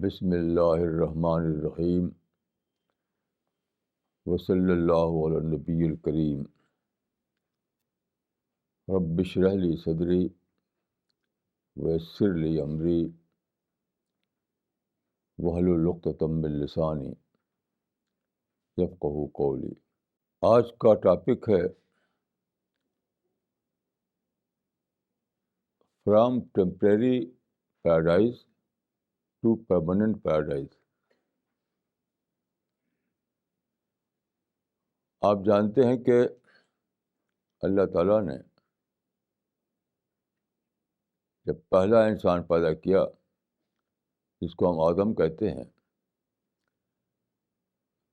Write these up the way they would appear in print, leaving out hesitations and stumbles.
بسم اللہ الرحمن الرحیم وصلی اللہ علی النبی الکریم رب اشرح لی صدری ویسر لی امری واحلل عقدۃ من لسانی یفقہوا قولی۔ آج کا ٹاپک ہے from temporary paradise to permanent paradise. آپ جانتے ہیں کہ اللہ تعالیٰ نے جب پہلا انسان پیدا کیا جس کو ہم آدم کہتے ہیں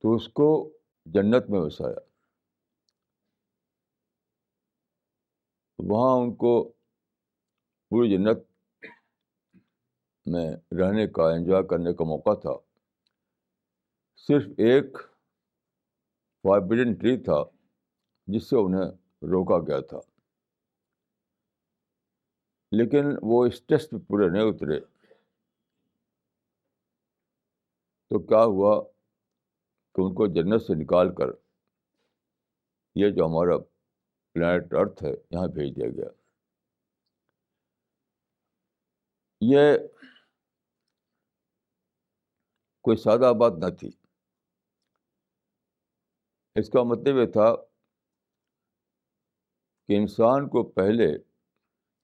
تو اس کو جنت میں بسایا، وہاں ان کو پوری جنت میں رہنے کا، انجوائے کرنے کا موقع تھا۔ صرف ایک فاربیڈن ٹری تھا جس سے انہیں روکا گیا تھا، لیکن وہ اس ٹیسٹ پہ پورے نہیں اترے تو کیا ہوا کہ ان کو جنت سے نکال کر یہ جو ہمارا پلانٹ ارتھ ہے یہاں بھیج دیا گیا۔ یہ کوئی سادہ بات نہ تھی۔ اس کا مطلب یہ تھا کہ انسان کو پہلے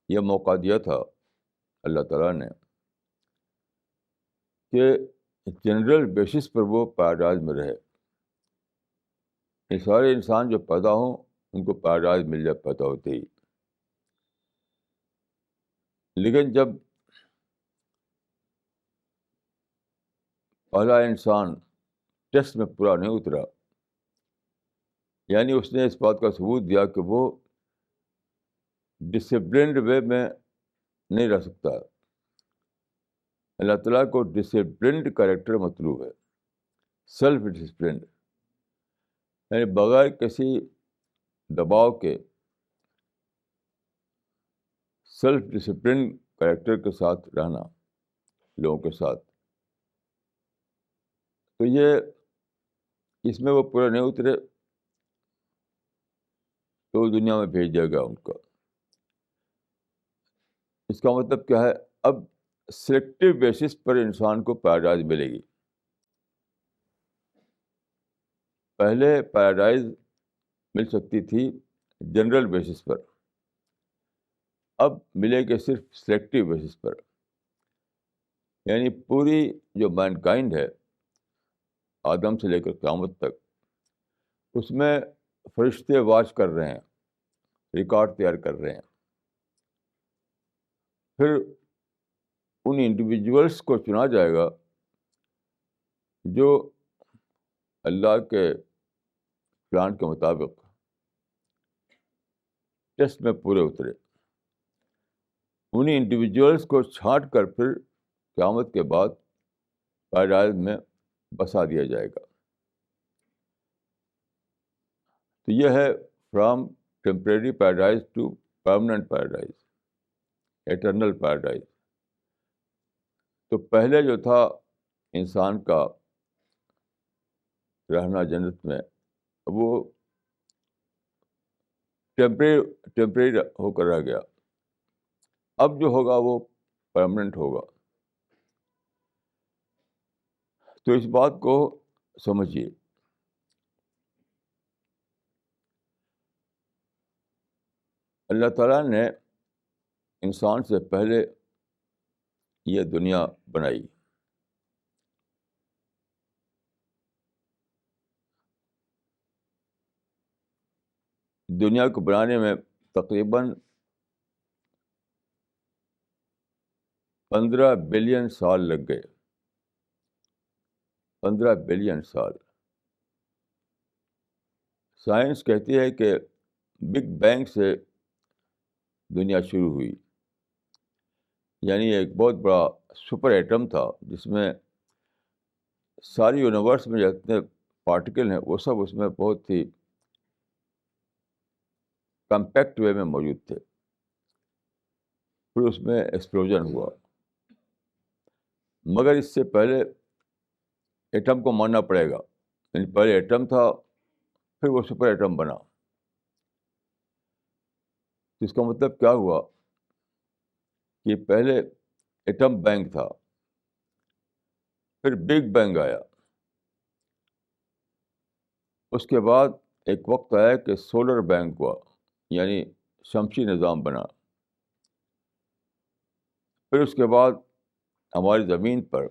یہ موقع دیا تھا اللہ تعالیٰ نے کہ جنرل بیسس پر وہ پیراڈائز میں رہے۔ یہ سارے انسان جو پیدا ہوں ان کو پیراڈائز مل جائے پیدا ہوتے ہی، لیکن جب پہلا انسان ٹیسٹ میں پورا نہیں اترا، یعنی اس نے اس بات کا ثبوت دیا کہ وہ ڈسپلنڈ وے میں نہیں رہ سکتا۔ اللہ تعالیٰ کو ڈسپلنڈ کریکٹر مطلوب ہے، سیلف ڈسپلنڈ، یعنی بغیر کسی دباؤ کے سیلف ڈسپلن کریکٹر کے ساتھ رہنا لوگوں کے ساتھ۔ تو یہ اس میں وہ پورے نہیں اترے تو دنیا میں بھیج دیا گیا ان کا۔ اس کا مطلب کیا ہے؟ اب سلیکٹو بیسس پر انسان کو پیراڈائز ملے گی۔ پہلے پیراڈائز مل سکتی تھی جنرل بیسس پر، اب ملے گی صرف سلیکٹو بیسس پر، یعنی پوری جو مین کائنڈ ہے آدم سے لے کر قیامت تک، اس میں فرشتے واچ کر رہے ہیں، ریکارڈ تیار کر رہے ہیں۔ پھر ان انڈیویجولس کو چنا جائے گا جو اللہ کے پلان کے مطابق ٹیسٹ میں پورے اترے۔ انہیں انڈیویجولس کو چھانٹ کر پھر قیامت کے بعد پیراڈائز میں بسا دیا جائے گا۔ تو یہ ہے from temporary paradise to permanent paradise, eternal paradise. تو پہلے جو تھا انسان کا رہنا جنت میں، وہ ٹیمپریری ہو کر رہ گیا، اب جو ہوگا وہ پرماننٹ ہوگا۔ تو اس بات کو سمجھیے۔ اللہ تعالیٰ نے انسان سے پہلے یہ دنیا بنائی، دنیا کو بنانے میں تقریباً 15 بلین سال لگ گئے۔ 15 بلین سال۔ سائنس کہتی ہے کہ بگ بینگ سے دنیا شروع ہوئی، یعنی ایک بہت بڑا سپر ایٹم تھا جس میں ساری یونیورس میں جتنے پارٹیکل ہیں وہ سب اس میں بہت ہی کمپیکٹ وے میں موجود تھے۔ پھر اس میں ایکسپلوژن ہوا، مگر اس سے پہلے ایٹم کو ماننا پڑے گا. یعنی پہلے ایٹم تھا، پھر وہ سپر ایٹم بنا. اس کا مطلب کیا ہوا کہ پہلے ایٹم بینک تھا، پھر بگ بینگ آیا، اس کے بعد ایک وقت آیا کہ سولر بینک ہوا، یعنی شمسی نظام بنا. پھر اس کے بعد ہماری زمین پر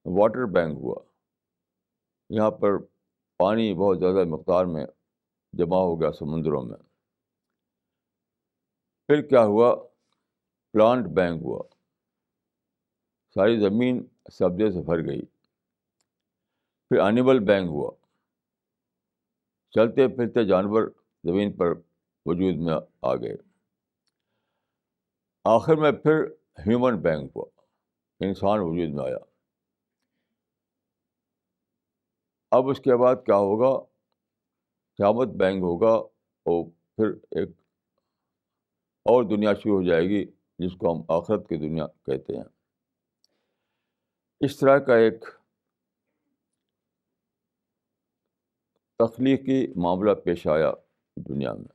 واٹر بینک ہوا، یہاں پر پانی بہت زیادہ مقدار میں جمع ہو گیا سمندروں میں. پھر کیا ہوا؟ پلانٹ بینک ہوا، ساری زمین سبزے سے بھر گئی. پھر اینیمل بینک ہوا، چلتے پھرتے جانور زمین پر وجود میں آ گئے. آخر میں پھر ہیومن بینک ہوا، انسان وجود میں آیا. اب اس کے بعد کیا ہوگا؟ قیامت بینک ہوگا، اور پھر ایک اور دنیا شروع ہو جائے گی جس کو ہم آخرت کی دنیا کہتے ہیں. اس طرح کا ایک تخلیقی معاملہ پیش آیا دنیا میں.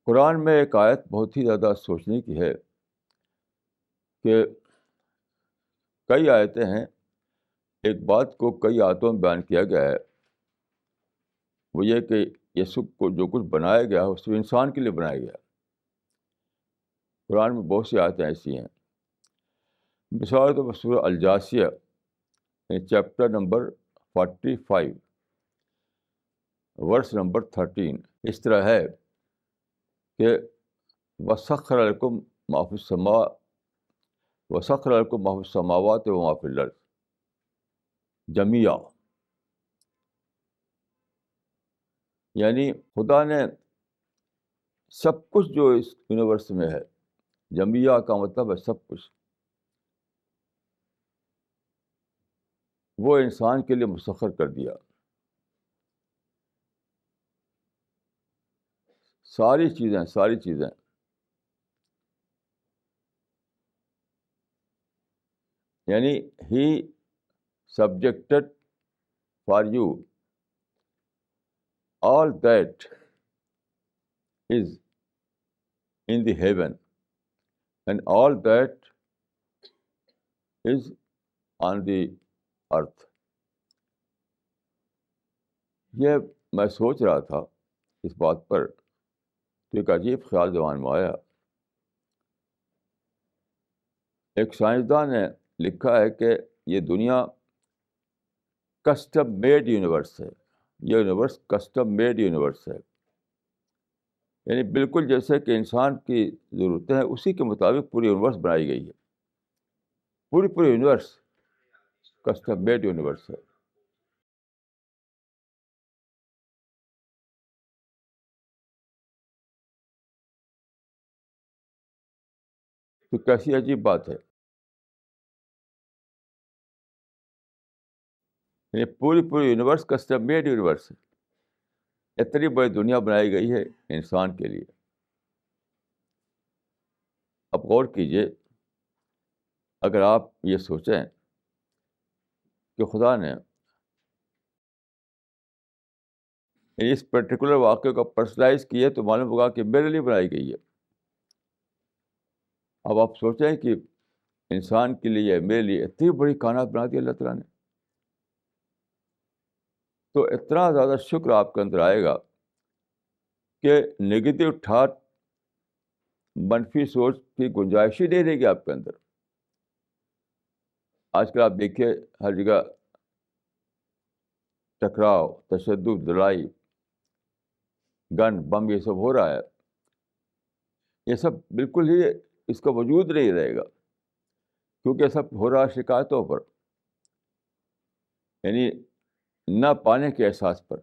قرآن میں ایک آیت بہت ہی زیادہ سوچنے کی ہے کہ کئی آیتیں ہیں، ایک بات کو کئی آیتوں میں بیان کیا گیا ہے، وہ یہ کہ یسوع کو جو کچھ بنایا گیا وہ صرف انسان کے لیے بنایا گیا. قرآن میں بہت سی آیتیں ایسی ہیں. مثال کے طور پر سورہ الجاسیہ چیپٹر نمبر 45 ورس نمبر 13 اس طرح ہے کہ وَسَخَّرَ لَكُم مَا فِي السَّمَاءِ وَسَخَّرَ لَكُم مَا فِي السَّمَاوَاتِ وَمَا فِي الْأَرْضِ جميعا. یعنی خدا نے سب کچھ جو اس یونیورس میں ہے، جميعا کا مطلب ہے سب کچھ، وہ انسان کے لیے مسخر کر دیا. ساری چیزیں یعنی ہی subjected for you all that is in the heaven and all that is on the earth. یہ میں سوچ رہا تھا اس بات پر تو ایک عجیب خیال دماغ میں آیا. ایک سائنسداں نے لکھا ہے کہ یہ دنیا کسٹم میڈ یونیورس ہے. یہ یونیورس کسٹم میڈ یونیورس ہے، یعنی بالکل جیسے کہ انسان کی ضرورتیں ہیں اسی کے مطابق پوری یونیورس بنائی گئی ہے. پوری یونیورس کسٹم میڈ یونیورس ہے. تو کیسی عجیب بات ہے، یعنی پوری یونیورس کسٹم میڈ یونیورس ہے. اتنی بڑی دنیا بنائی گئی ہے انسان کے لیے. اب غور کیجئے، اگر آپ یہ سوچیں کہ خدا نے اس پرٹیکولر واقعے کو پرسنلائز کیا تو معلوم ہوگا کہ میرے لیے بنائی گئی ہے. اب آپ سوچیں کہ انسان کے لیے میرے لیے اتنی بڑی کائنات بنا دی اللہ تعالیٰ نے، تو اتنا زیادہ شکر آپ کے اندر آئے گا کہ نگیٹو تھاٹ، منفی سوچ کی گنجائش ہی نہیں رہے گی آپ کے اندر. آج کل آپ دیکھیے ہر جگہ ٹکراؤ، تشدد، لڑائی، گن بم، یہ سب ہو رہا ہے. یہ سب بالکل ہی اس کا وجود نہیں رہے گا، کیونکہ یہ سب ہو رہا ہے شکایتوں پر، یعنی نہ پانے کے احساس پر.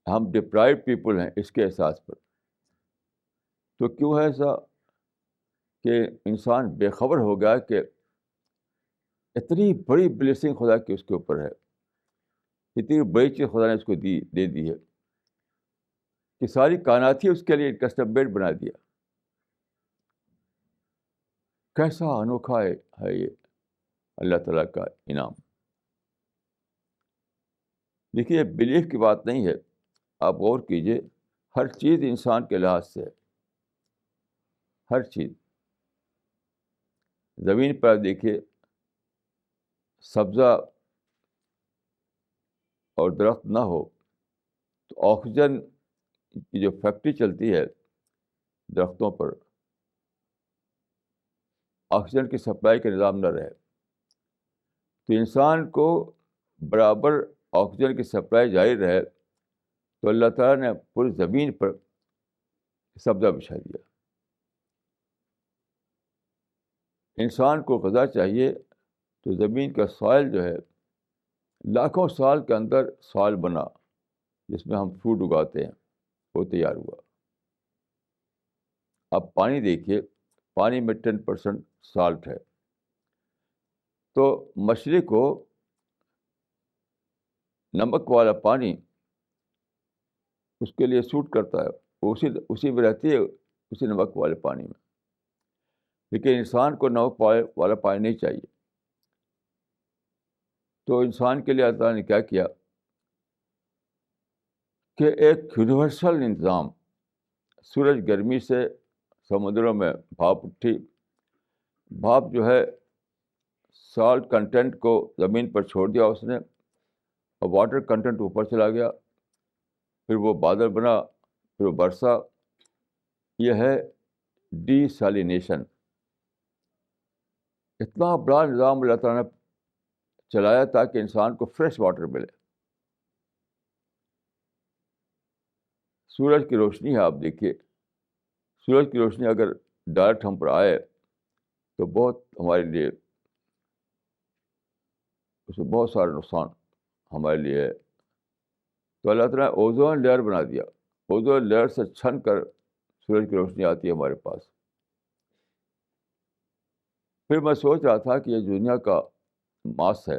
ہم ڈپرائیوڈ پیپل ہیں اس کے احساس پر. تو کیوں ہے ایسا کہ انسان بے خبر ہو گیا کہ اتنی بڑی بلیسنگ خدا کی اس کے اوپر ہے، اتنی بڑی چیز خدا نے اس کو دے دی ہے کہ ساری کائنات ہی اس کے لیے کسٹم میڈ بنا دیا. کیسا انوکھا ہے یہ اللہ تعالیٰ کا انعام. دیکھیے یہ بلیف کی بات نہیں ہے. آپ غور کیجیے, ہر چیز انسان کے لحاظ سے ہے, ہر چیز. زمین پر دیکھیے, سبزہ اور درخت نہ ہو تو آکسیجن کی جو فیکٹری چلتی ہے درختوں پر, آکسیجن کی سپلائی کا نظام نہ رہے تو انسان کو برابر آکسیجن کی سپلائی جاری رہے تو اللہ تعالیٰ نے پوری زمین پر سبزہ بچھا دیا. انسان کو غذا چاہیے تو زمین کا سوائل جو ہے لاکھوں سال کے اندر سوائل بنا جس میں ہم فوڈ اگاتے ہیں, وہ تیار ہوا. اب پانی دیکھیے, پانی میں 10% سالٹ ہے, تو مچھلی کو نمک والا پانی اس کے لیے سوٹ کرتا ہے, وہ اسی میں رہتی ہے, اسی نمک والے پانی میں. لیکن انسان کو نمک والا پانی نہیں چاہیے. تو انسان کے لیے اللہ تعالیٰ نے کیا کیا کہ ایک یونیورسل نظام, سورج گرمی سے سمندروں میں بھاپ اٹھی, بھاپ جو ہے سالٹ کنٹینٹ کو زمین پر چھوڑ دیا اس نے, اور واٹر کنٹینٹ اوپر چلا گیا, پھر وہ بادل بنا, پھر وہ برسا. یہ ہے ڈی سیلینیشن. اتنا بڑا نظام اللہ تعالیٰ نے چلایا تاکہ انسان کو فریش واٹر ملے. سورج کی روشنی ہے, آپ دیکھیے سورج کی روشنی اگر ڈائریکٹ ہم پر آئے تو بہت ہمارے لیے اس میں بہت سارا نقصان ہمارے لیے ہے. تو اللہ تعالیٰ نے اوزون لیئر بنا دیا, اوزون لیئر سے چھن کر سورج کی روشنی آتی ہے ہمارے پاس. پھر میں سوچ رہا تھا کہ یہ دنیا کا ماس ہے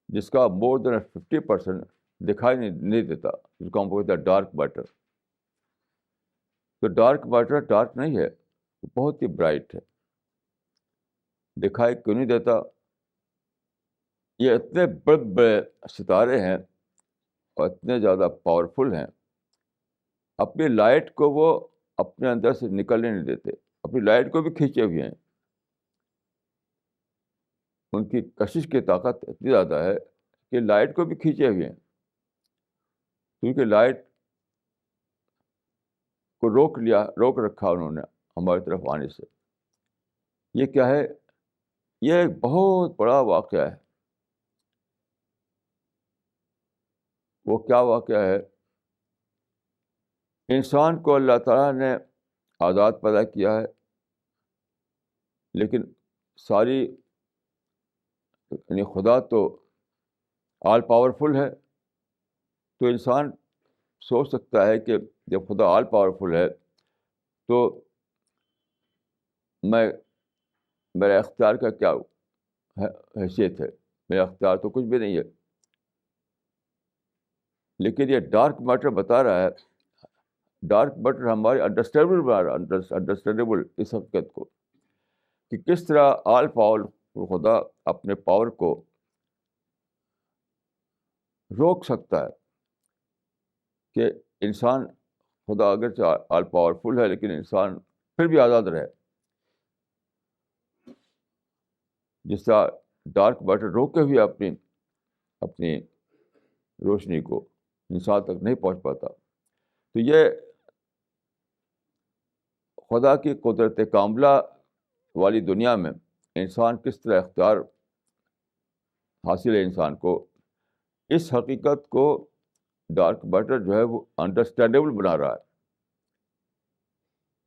جس کا مور دین 50% دکھائی نہیں دیتا, جس کو ہم بولتے ہیں ڈارک میٹر. تو ڈارک میٹر ڈارک نہیں ہے, وہ بہت ہی برائٹ ہے, دکھائی کیوں نہیں دیتا. یہ اتنے بڑے بڑے ستارے ہیں اور اتنے زیادہ پاورفل ہیں, اپنی لائٹ کو وہ اپنے اندر سے نکلنے نہیں دیتے, اپنی لائٹ کو بھی کھینچے ہوئے ہیں. ان کی کشش کی طاقت اتنی زیادہ ہے کہ لائٹ کو بھی کھینچے ہوئے ہیں, کیونکہ لائٹ کو روک رکھا انہوں نے ہماری طرف آنے سے. یہ کیا ہے؟ یہ ایک بہت بڑا واقعہ ہے. وہ کیا واقعہ ہے؟ انسان کو اللہ تعالیٰ نے آزاد پیدا کیا ہے, لیکن ساری یعنی خدا تو آل پاورفل ہے, تو انسان سوچ سکتا ہے کہ جب خدا آل پاورفل ہے تو میرا اختیار کا کیا حیثیت ہے؟ میرا اختیار تو کچھ بھی نہیں ہے. لیکن یہ ڈارک میٹر بتا رہا ہے, ڈارک میٹر ہماری انڈرسٹینڈیبل بنا رہا ہے, انڈرسٹینڈیبل اس حقیقت کو کہ کس طرح آل پاور خدا اپنے پاور کو روک سکتا ہے کہ انسان, خدا اگرچہ آل پاورفل ہے لیکن انسان پھر بھی آزاد رہے. جس طرح ڈارک میٹر روکے ہوئے اپنی روشنی کو انسان تک نہیں پہنچ پاتا. تو یہ خدا کی قدرت کاملہ والی دنیا میں انسان کس طرح اختیار حاصل ہے انسان کو, اس حقیقت کو ڈارک میٹر جو ہے وہ انڈرسٹینڈیبل بنا رہا ہے.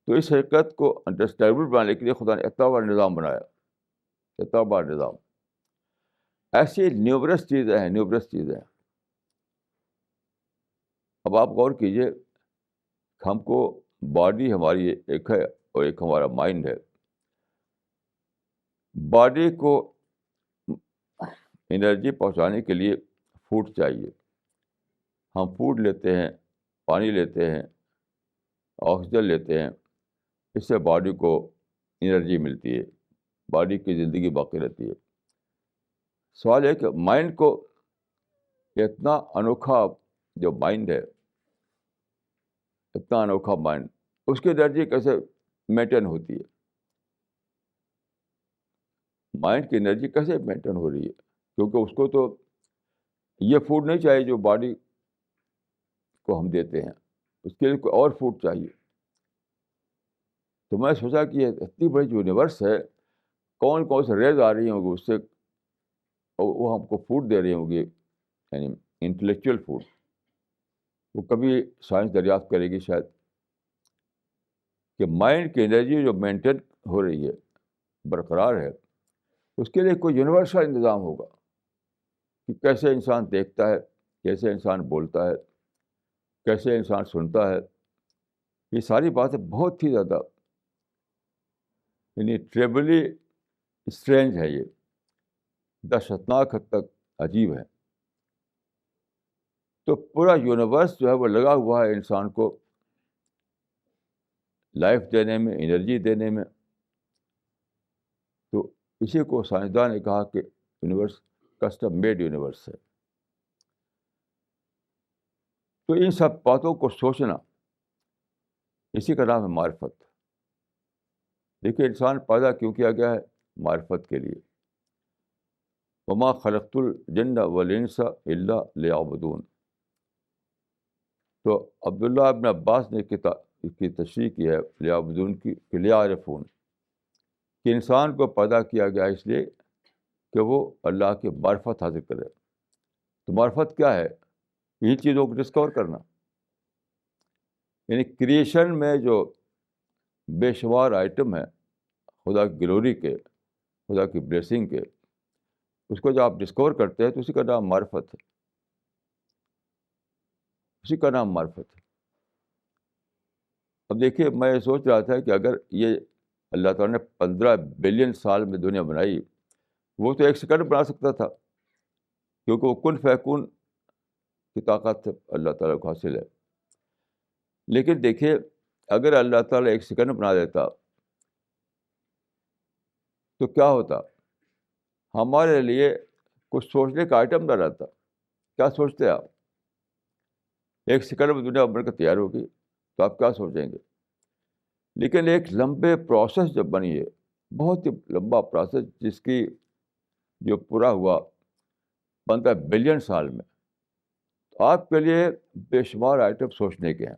تو اس حقیقت کو انڈرسٹینڈیبل بنانے کے لیے خدا نے اتنا بڑا نظام بنایا, اتنا بڑا نظام. ایسی نیومرس چیزیں ہیں. اب آپ غور کیجیے, ہم کو باڈی ہماری ایک ہے اور ایک ہمارا مائنڈ ہے. باڈی کو انرجی پہنچانے کے لیے فوڈ چاہیے. ہم فوڈ لیتے ہیں, پانی لیتے ہیں, آکسیجن لیتے ہیں, اس سے باڈی کو انرجی ملتی ہے, باڈی کی زندگی باقی رہتی ہے. سوال ہے کہ مائنڈ کو اتنا انوکھا جو مائنڈ ہے، اتنا انوکھا مائنڈ، اس کی انرجی کیسے مینٹین ہوتی ہے؟ مائنڈ کی انرجی کیسے مینٹین ہو رہی ہے؟ کیونکہ اس کو تو یہ فوڈ نہیں چاہیے جو باڈی کو ہم دیتے ہیں، اس کے لیے کوئی اور فوڈ چاہیے. تو میں سوچا کہ یہ اتنی بڑی جو یونیورس ہے، کون کون سے ریز آ رہی ہوں گی اس سے، وہ ہم کو فوڈ دے رہی ہوں گی، یعنی انٹلیکچوئل فوڈ. وہ کبھی سائنس دریافت کرے گی شاید کہ مائنڈ کی انرجی جو مینٹین ہو رہی ہے، برقرار ہے، اس کے لیے کوئی یونیورسل انتظام ہوگا کہ کیسے انسان دیکھتا ہے، کیسے انسان بولتا ہے، کیسے انسان سنتا ہے. یہ ساری باتیں بہت ہی زیادہ یعنی ٹریبلی اسٹرینج ہے، یہ دہشتناک حد تک عجیب ہے. تو پورا یونیورس جو ہے وہ لگا ہوا ہے انسان کو لائف دینے میں، انرجی دینے میں. تو اسی کو سائنسداں نے کہا کہ یونیورس کسٹم میڈ یونیورس ہے. تو ان سب باتوں کو سوچنا، اسی کا نام ہے معرفت. دیکھیے انسان پیدا کیوں کیا گیا ہے؟ معرفت کے لیے. وما خلقت الجن والانس الا لیعبدون. تو عبداللہ ابن عباس نے اس کی تشریح کی ہے لیعبدون کی، کہ لیعرفون، کہ انسان کو پیدا کیا گیا اس لیے کہ وہ اللہ کی معرفت حاصل کرے. تو معرفت کیا ہے؟ یہ چیزوں کو ڈسکور کرنا. یعنی کریشن میں جو بے شمار آئٹم ہیں خدا کی گلوری کے، خدا کی بلیسنگ کے، اس کو جب آپ ڈسکور کرتے ہیں تو اسی کا نام معرفت ہے، اسی کا نام معرفت ہے. اب دیکھیے میں سوچ رہا تھا کہ اگر یہ اللہ تعالیٰ نے 15 بلین سال میں دنیا بنائی، وہ تو ایک سیکنڈ بنا سکتا تھا، کیونکہ وہ کن فیکون کی طاقت اللہ تعالیٰ کو حاصل ہے. لیکن دیکھیے اگر اللہ تعالیٰ ایک سیکنڈ بنا دیتا تو کیا ہوتا؟ ہمارے لیے کچھ سوچنے کا آئٹم نہ رہتا. کیا سوچتے آپ؟ ایک سیکنڈ میں دنیا بن کر تیار ہوگی تو آپ کیا سوچیں گے؟ لیکن ایک لمبے پروسیس جب بنی ہے، بہت ہی لمبا پروسیس، جس کی جو پورا ہوا 15 بلین سال میں، تو آپ کے لیے بے شمار آئٹم سوچنے کے ہیں.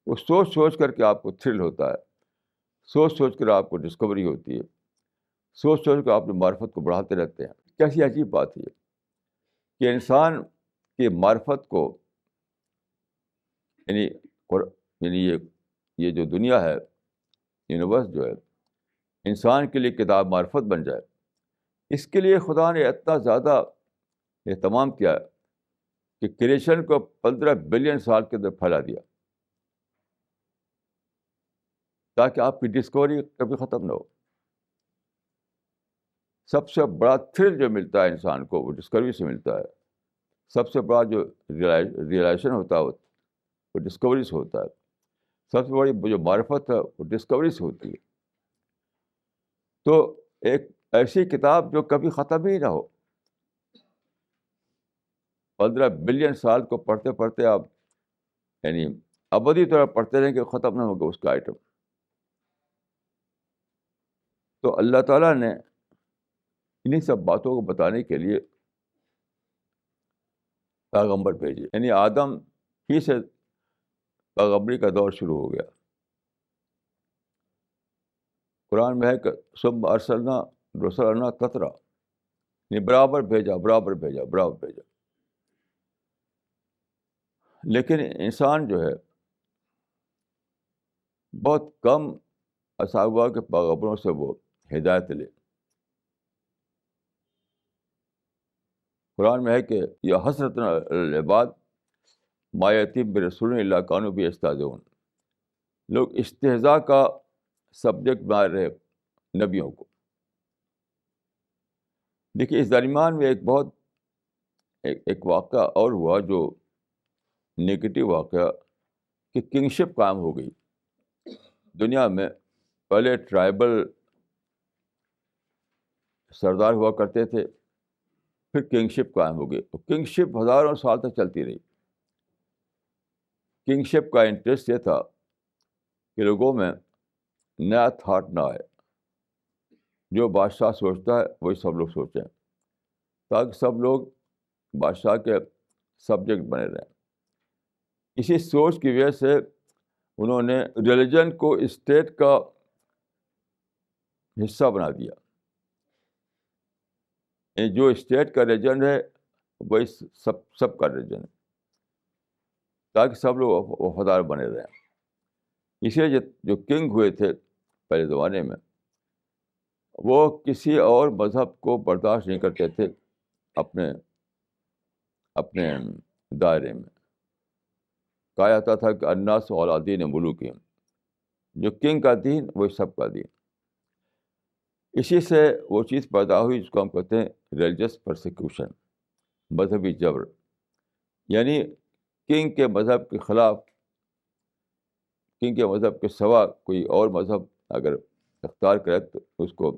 وہ سوچ سوچ کر کے آپ کو تھرل ہوتا ہے، سوچ سوچ کر آپ کو ڈسکوری ہوتی ہے، سوچ سوچ کر آپ اپنی معرفت کو بڑھاتے رہتے ہیں. کیسی عجیب بات ہے کہ انسان کی معرفت کو یعنی یعنی یہ جو دنیا ہے، یونیورس جو ہے، انسان کے لیے کتاب معرفت بن جائے، اس کے لیے خدا نے اتنا زیادہ اہتمام کیا کہ کریشن کو 15 بلین سال کے اندر پھیلا دیا تاکہ آپ کی ڈسکوری کبھی ختم نہ ہو. سب سے بڑا تھرل جو ملتا ہے انسان کو وہ ڈسکوری سے ملتا ہے. سب سے بڑا جو ریئلائزیشن ہوتا ہے وہ ڈسکوری سے ہوتا ہے. سب سے بڑی جو معرفت ہے وہ ڈسکوری سے ہوتی ہے. تو ایک ایسی کتاب جو کبھی ختم ہی نہ ہو، 15 بلین سال کو پڑھتے پڑھتے آپ یعنی ابدی طور پر پڑھتے رہیں کہ ختم نہ ہوگا اس کا آئٹم. تو اللہ تعالیٰ نے انہیں سب باتوں کو بتانے کے لیے پیغمبر بھیجے. یعنی آدم ہی سے پیغمبری کا دور شروع ہو گیا. قرآن میں ہے کہ ثم ارسلنا رسلنا تترا، یعنی برابر بھیجا برابر بھیجا برابر بھیجا. لیکن انسان جو ہے بہت کم ایسا ہوا کہ پیغمبروں سے وہ ہدایت لے. قرآن میں ہے کہ یہ حسرت العباد ما یتیم برسول اللہ کانوا بھی یستہزئون. لوگ استہزاء کا سبجیکٹ بنا رہے نبیوں کو. دیکھیے اس درمیان میں ایک واقعہ اور ہوا جو نگیٹو واقعہ کہ کنگشپ قائم ہو گئی دنیا میں. پہلے ٹرائبل سردار ہوا کرتے تھے، پھر کنگ شپ قائم ہو گئی. تو کنگ شپ ہزاروں سال تک چلتی رہی. کنگ شپ کا انٹرسٹ یہ تھا کہ لوگوں میں نیا تھاٹ نہ آئے. جو بادشاہ سوچتا ہے وہی سب لوگ سوچیں، تاکہ سب لوگ بادشاہ کے سبجیکٹ بنے رہیں. اسی سوچ کی وجہ سے انہوں نے ریلیجن کو اسٹیٹ کا حصہ بنا دیا. جو اسٹیٹ کا ریلیجن ہے وہی سب کا ریلیجن ہے، تاکہ سب لوگ وفادار بنے رہیں. اس لیے جو کنگ ہوئے تھے پہلے زمانے میں، وہ کسی اور مذہب کو برداشت نہیں کرتے تھے اپنے اپنے دائرے میں. کہا جاتا تھا کہ الناس علی دین ملوکہم، جو کنگ کا دین وہی سب کا دین. اسی سے وہ چیز پیدا ہوئی جس کو ہم کہتے ہیں ریلیجس پرسیکیوشن، مذہبی جبر. یعنی کنگ کے مذہب کے خلاف، کنگ کے مذہب کے سوا کوئی اور مذہب اگر اختیار کرے تو اس کو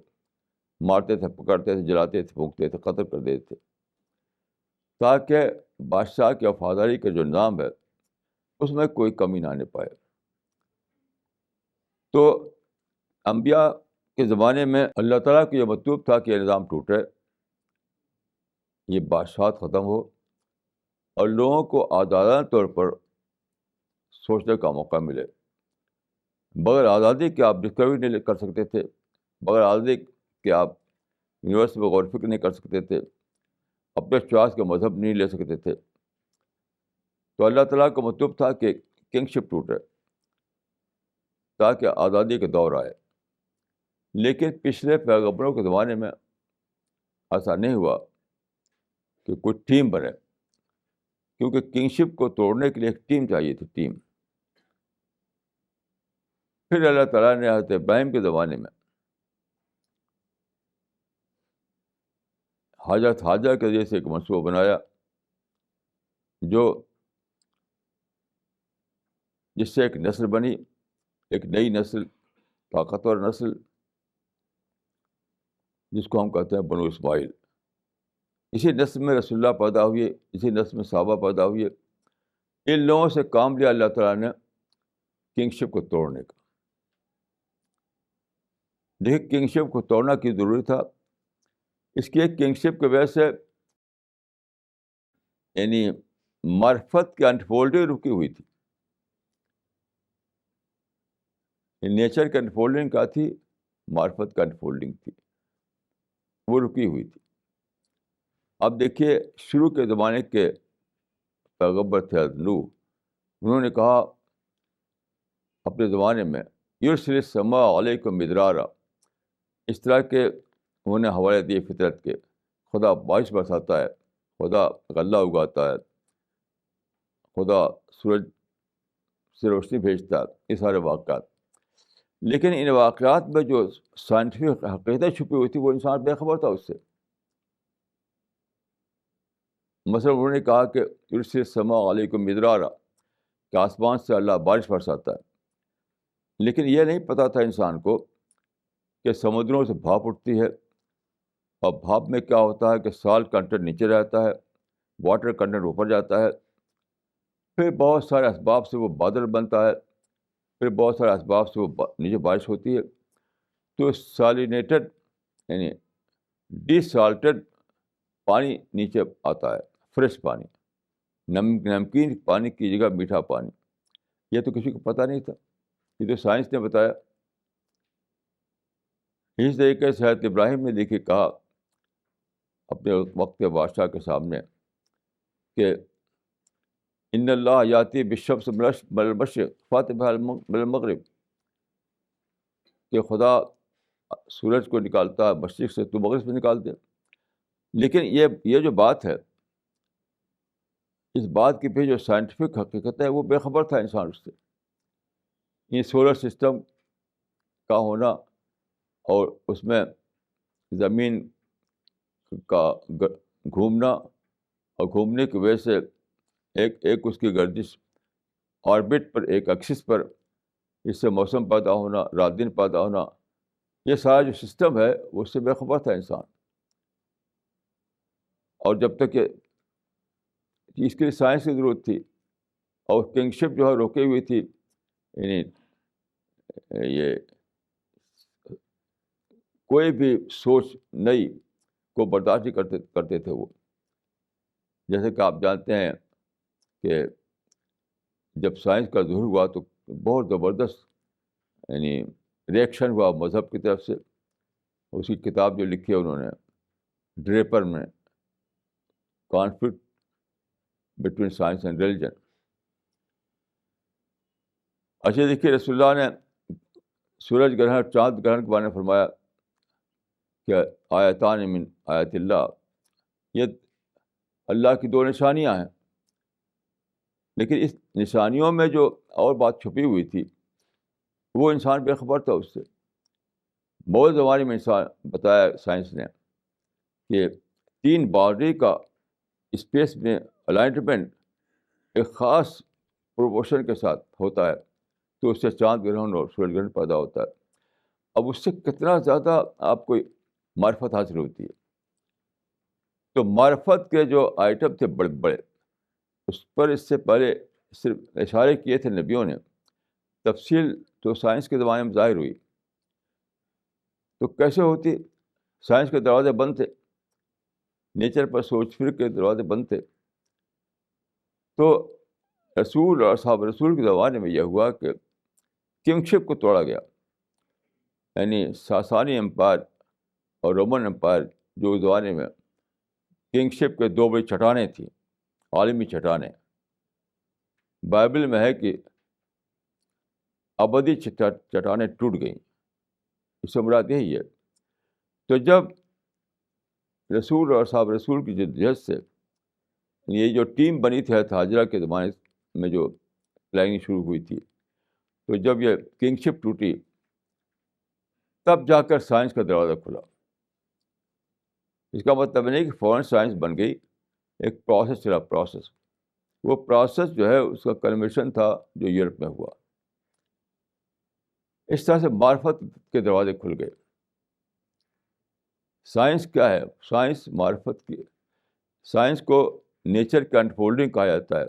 مارتے تھے، پکڑتے تھے، جلاتے تھے، پھونکتے تھے، قتل کر دیتے تھے، تاکہ بادشاہ کی وفاداری کا جو نام ہے اس میں کوئی کمی نہ آنے پائے. تو انبیاء کے زمانے میں اللہ تعالیٰ کو یہ مطلوب تھا کہ یہ نظام ٹوٹے، یہ بادشاہت ختم ہو، اور لوگوں کو آزادانہ طور پر سوچنے کا موقع ملے. بغیر آزادی کے آپ ڈسکوری نہیں کر سکتے تھے، بغیر آزادی کے آپ یونیورس میں غور و فکر نہیں کر سکتے تھے، اپنے چوائس کا مذہب نہیں لے سکتے تھے. تو اللہ تعالیٰ کا مطلوب تھا کہ کنگ شپ ٹوٹے تاکہ آزادی کا دور آئے. لیکن پچھلے پیغمبروں کے زمانے میں ایسا نہیں ہوا کہ کوئی ٹیم بنے، کیونکہ کنگ شپ کو توڑنے کے لیے ایک ٹیم چاہیے تھی، ٹیم. پھر اللہ تعالیٰ نے حضرت ابراہیم کے زمانے میں حضرت حاجہ کے ذریعے سے ایک منصوبہ بنایا جس سے ایک نسل بنی، ایک نئی نسل، طاقتور نسل، جس کو ہم کہتے ہیں بنو اسماعیل. اسی نسل میں رسول اللہ پیدا ہوئے، اسی نسل میں صحابہ پیدا ہوئے. ان لوگوں سے کام لیا اللہ تعالیٰ نے کنگ شپ کو توڑنے کا. دیکھیے کنگ شپ کو توڑنا کی ضروری تھا، اس کی ایک کنگ شپ کی وجہ سے یعنی معرفت کی انفولڈنگ رکی ہوئی تھی. نیچر کی انفولڈنگ کیا تھی؟ معرفت کا انفولڈنگ تھی، وہ رکی ہوئی تھی. اب دیکھیے شروع کے زمانے کے پیغمبر تھے نوح، انہوں نے کہا اپنے زمانے میں یرسل السماء علیکم مدرارا، اس طرح کے انہوں نے حوالے دیے فطرت کے. خدا بارش برساتا ہے، خدا غلہ اگاتا ہے، خدا سورج سے روشنی بھیجتا ہے، یہ سارے واقعات. لیکن ان واقعات میں جو سائنٹیفک حقیقتیں چھپی ہوئی تھی وہ انسان بے خبر تھا اس سے. مثلا انہوں نے کہا کہ یرسل السماء علیکم مدرارا، کہ آسمان سے اللہ بارش برساتا ہے. لیکن یہ نہیں پتہ تھا انسان کو کہ سمندروں سے بھاپ اٹھتی ہے، اور بھاپ میں کیا ہوتا ہے کہ سالٹ کنٹینٹ نیچے رہتا ہے، واٹر کنٹینٹ اوپر جاتا ہے، پھر بہت سارے اسباب سے وہ بادل بنتا ہے، پھر بہت سارے اسباب سے وہ نیچے بارش ہوتی ہے. تو سالینیٹڈ یعنی ڈی سالٹڈ پانی نیچے آتا ہے، فریش پانی، نمکین پانی کی جگہ میٹھا پانی. یہ تو کسی کو پتہ نہیں تھا، یہ تو سائنس نے بتایا. اسی طریقے سے حضرت ابراہیم نے دیکھیے کہا اپنے وقت کے بادشاہ کے سامنے کہ ان اللہ یاتی بالشمس من المشرق فات بها من المغرب، کہ خدا سورج کو نکالتا ہے مشرق سے تو مغرب سے نکال دے. لیکن یہ جو بات ہے، اس بات کی بھی جو سائنٹیفک حقیقت ہے وہ بے خبر تھا انسان اس سے. یہ سولر سسٹم کا ہونا اور اس میں زمین کا گھومنا، اور گھومنے کی وجہ سے ایک اس کی گردش آربٹ پر، ایک ایکسس پر، اس سے موسم پیدا ہونا، رات دن پیدا ہونا، یہ سارا جو سسٹم ہے وہ اس سے بے خبر تھا انسان. اور جب تک کہ اس کے لیے سائنس کی ضرورت تھی، اور کنگشپ جو ہے روکی ہوئی تھی، یعنی یہ کوئی بھی سوچ نئی کو برداشت نہیں کرتے تھے وہ. جیسے کہ آپ جانتے ہیں کہ جب سائنس کا ظہور ہوا تو بہت زبردست یعنی ریئیکشن ہوا مذہب کی طرف سے. اس کی کتاب جو لکھی ہے انہوں نے ڈریپر میں، conflict between science and religion. اچھا دیکھیے، رسول اللہ نے سورج گرہن اور چاند گرہن کے بارے میں فرمایا کہ آیتان من آیات اللہ، یہ اللہ کی دو نشانیاں ہیں. لیکن اس نشانیوں میں جو اور بات چھپی ہوئی تھی وہ انسان بے خبر تھا اس سے. بہت زمانے میں انسان بتایا سائنس نے کہ 3 باؤنڈری کا اسپیس میں الائنمنٹ ایک خاص پروپورشن کے ساتھ ہوتا ہے تو اس سے چاند گرہن اور سورج گرہن پیدا ہوتا ہے. اب اس سے کتنا زیادہ آپ کو معرفت حاصل ہوتی ہے. تو معرفت کے جو آئٹم تھے بڑے بڑے، اس پر اس سے پہلے صرف اشارے کیے تھے نبیوں نے. تفصیل تو سائنس کے زمانے میں ظاہر ہوئی. تو کیسے ہوتی؟ سائنس کے دروازے بند تھے، نیچر پر سوچ پھر کے دروازے بند تھے. تو رسول اور صحابہ رسول کے زمانے میں یہ ہوا کہ کنگشپ کو توڑا گیا. یعنی ساسانی امپائر اور رومن امپائر جو اس زمانے میں کنگشپ کے 2 بڑی چٹانیں تھیں، عالمی چٹانیں. بائبل میں ہے کہ ابدی چٹانیں ٹوٹ گئیں. اس سے مراد یہی ہے. تو جب رسول اور صحابہ رسول کی جدوجہد سے یہ جو ٹیم بنی تھی حضرت حاجرہ کے زمانے میں جو پلاننگ شروع ہوئی تھی، تو جب یہ کنگشپ ٹوٹی تب جا کر سائنس کا دروازہ کھلا. اس کا مطلب نہیں کہ فوراً سائنس بن گئی، ایک پروسیس چلا. وہ پروسیس جو ہے اس کا کلمیشن تھا جو یورپ میں ہوا. اس طرح سے معرفت کے دروازے کھل گئے. سائنس کیا ہے؟ سائنس معرفت کی. سائنس کو نیچر کا انفولڈنگ کہا جاتا ہے.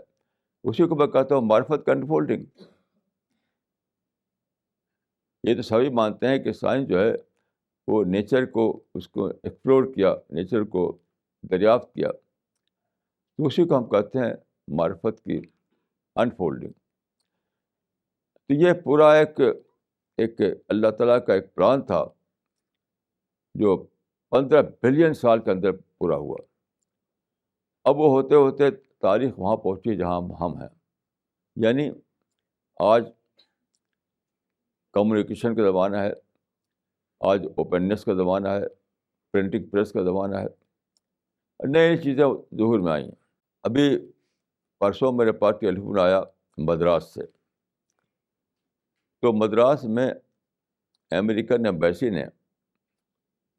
اسی کو میں کہتا ہوں معرفت کا انفولڈنگ. یہ تو سبھی مانتے ہیں کہ سائنس جو ہے وہ نیچر کو اس کو ایکسپلور کیا، نیچر کو دریافت کیا. تو اسی کو ہم کہتے ہیں معرفت کی انفولڈنگ. تو یہ پورا ایک اللہ تعالیٰ کا ایک پلان تھا جو 15 بلین سال کے اندر پورا ہوا. اب وہ ہوتے ہوتے تاریخ وہاں پہنچی جہاں ہم ہیں. یعنی آج کمیونیکیشن کا زمانہ ہے، آج اوپننیس کا زمانہ ہے، پرنٹنگ پریس کا زمانہ ہے. نئی چیزیں ظہور میں آئی ہیں. ابھی پرسوں میرے پاس ٹیلیفون آیا مدراس سے. تو مدراس میں امریکن ایمبیسی نے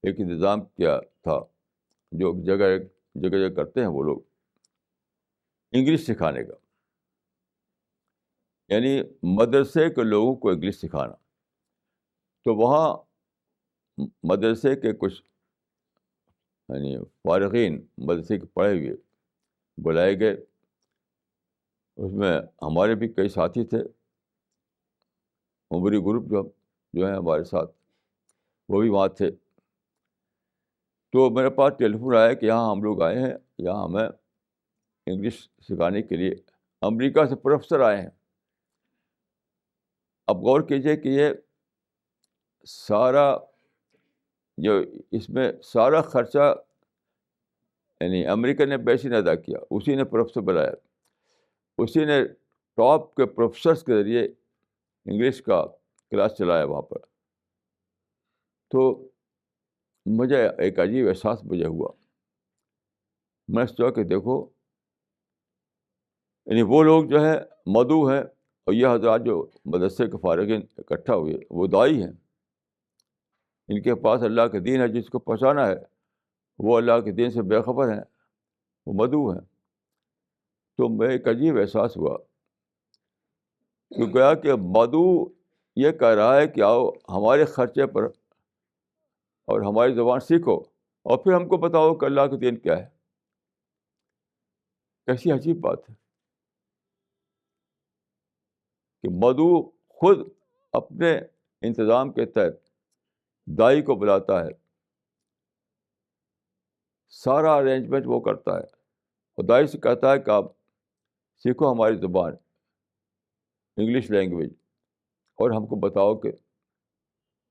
ایک انتظام کیا تھا جو جگہ جگہ کرتے ہیں وہ لوگ، انگلش سکھانے کا. یعنی مدرسے کے لوگوں کو انگلش سکھانا. تو وہاں مدرسے کے کچھ یعنی فارغین، مدرسے کے پڑھے ہوئے بلائے گئے. اس میں ہمارے بھی کئی ساتھی تھے، عمری گروپ جو ہیں ہمارے ساتھ وہ بھی وہاں تھے. تو میرے پاس ٹیلیفون آیا کہ یہاں ہم لوگ آئے ہیں، یہاں ہمیں انگلش سکھانے کے لیے امریکہ سے پروفیسر آئے ہیں. اب غور کیجیے کہ یہ سارا جو اس میں سارا خرچہ یعنی امریکہ نے بیسی نے ادا کیا. اسی نے پروفیسر بلایا، اسی نے ٹاپ کے پروفیسرس کے ذریعے انگلش کا کلاس چلایا وہاں پر. تو مجھے ایک عجیب احساس مجھے ہوا. میں سوچا کہ دیکھو یعنی وہ لوگ جو ہے مدعو ہیں، اور یہ حضرات جو مدرسے کے فارغین اکٹھا ہوئے وہ داعی ہیں. ان کے پاس اللہ کا دین ہے، جس کو پہنچانا ہے. وہ اللہ کے دین سے بے خبر ہیں، وہ مدعو ہیں. تو میں ایک عجیب احساس ہوا کہ گویا کہ مدعو یہ کہہ رہا ہے کہ آؤ ہمارے خرچے پر اور ہماری زبان سیکھو اور پھر ہم کو بتاؤ کہ اللہ کا دین کیا ہے. کیسی عجیب بات ہے کہ مدعو خود اپنے انتظام کے تحت دائی کو بلاتا ہے، سارا ارینجمنٹ وہ کرتا ہے، اور دائی سے کہتا ہے کہ آپ سیکھو ہماری زبان، انگلش لینگویج، اور ہم کو بتاؤ کہ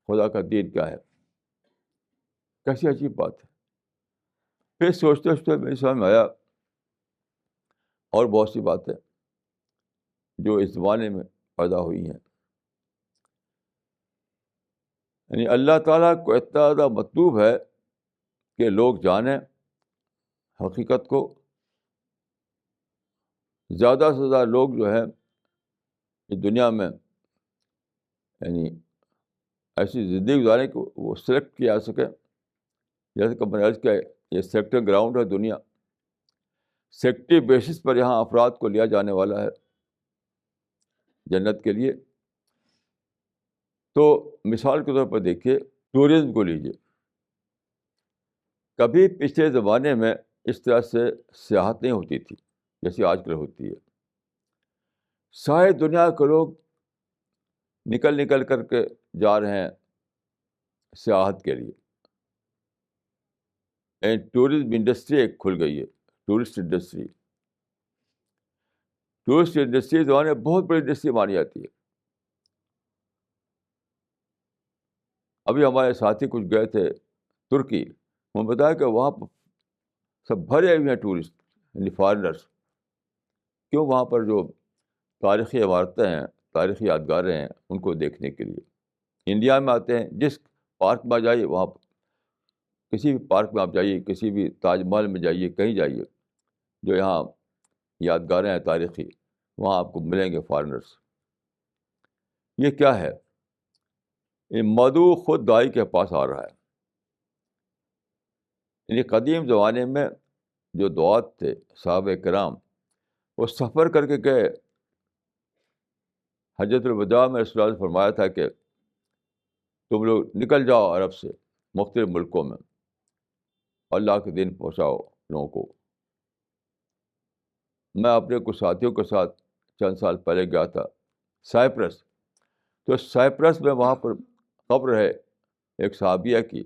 خدا کا دین کیا ہے۔ کیسی عجیب بات ہے۔ پھر سوچتے سوچتے میری سمجھ میں آیا اور بہت سی باتیں جو اس زمانے میں پیدا ہوئی ہیں، یعنی اللہ تعالیٰ کو اتنا زیادہ مطلوب ہے کہ لوگ جانیں حقیقت کو، زیادہ سے زیادہ لوگ جو ہیں اس دنیا میں یعنی ایسی زندگی گزاریں کہ وہ سلیکٹ کیا جا سکے۔ جیسے کہ میں نے عرض کیا، یہ سیکٹر گراؤنڈ ہے دنیا، سیکٹری بیسس پر یہاں افراد کو لیا جانے والا ہے جنت کے لیے۔ تو مثال کے طور پر دیکھیے، ٹورزم کو لیجیے۔ کبھی پچھلے زمانے میں اس طرح سے سیاحت نہیں ہوتی تھی جیسی آج کل ہوتی ہے۔ ساری دنیا کے لوگ نکل نکل کر کے جا رہے ہیں سیاحت کے لیے، ٹورزم انڈسٹری ایک کھل گئی ہے، ٹورسٹ انڈسٹری۔ ٹورسٹ انڈسٹری زمانے میں بہت بڑی انڈسٹری مانی جاتی ہے۔ ابھی ہمارے ساتھی کچھ گئے تھے ترکی، انہوں نے بتایا کہ وہاں پر سب بھرے ہوئے ہیں ٹورسٹ، یعنی فارنرس۔ کیوں؟ وہاں پر جو تاریخی عمارتیں ہیں، تاریخی یادگاریں ہیں، ان کو دیکھنے کے لیے انڈیا میں آتے ہیں۔ جس پارک میں جائیے، وہاں کسی بھی پارک میں آپ جائیے، کسی بھی تاج محل میں جائیے، کہیں جائیے، جو یہاں یادگاریں ہیں تاریخی، وہاں آپ کو ملیں گے فارنرس۔ یہ کیا ہے؟ یہ مدعو خود دائی کے پاس آ رہا ہے۔ یعنی قدیم زمانے میں جو دعات تھے، صحابہ کرام، وہ سفر کر کے گئے۔ حجۃ الوداع میں رسول اللہ نے فرمایا تھا کہ تم لوگ نکل جاؤ عرب سے، مختلف ملکوں میں، اللہ کے دین پہنچاؤ لوگوں کو۔ میں اپنے کچھ ساتھیوں کے ساتھ چند سال پہلے گیا تھا سائپرس، تو سائپرس میں وہاں پر قبر ہے ایک صحابیہ کی،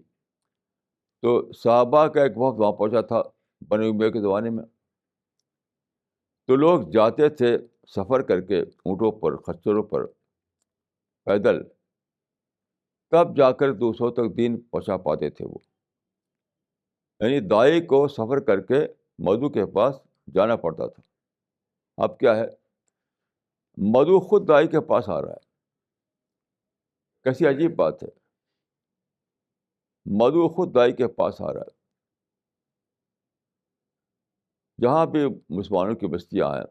تو صحابہ کا ایک وقت وہاں پہنچا تھا بنی امیہ کے زمانے میں۔ تو لوگ جاتے تھے سفر کر کے اونٹوں پر، خچروں پر، پیدل، تب جا کر دوسروں تک دین پہنچا پاتے تھے وہ۔ یعنی دائی کو سفر کر کے مدعو کے پاس جانا پڑتا تھا۔ اب کیا ہے؟ مدعو خود دائی کے پاس آ رہا ہے۔ کیسی عجیب بات ہے، مدعو خود دائی کے پاس آ رہا ہے۔ جہاں بھی مسلمانوں کی بستیاں ہیں،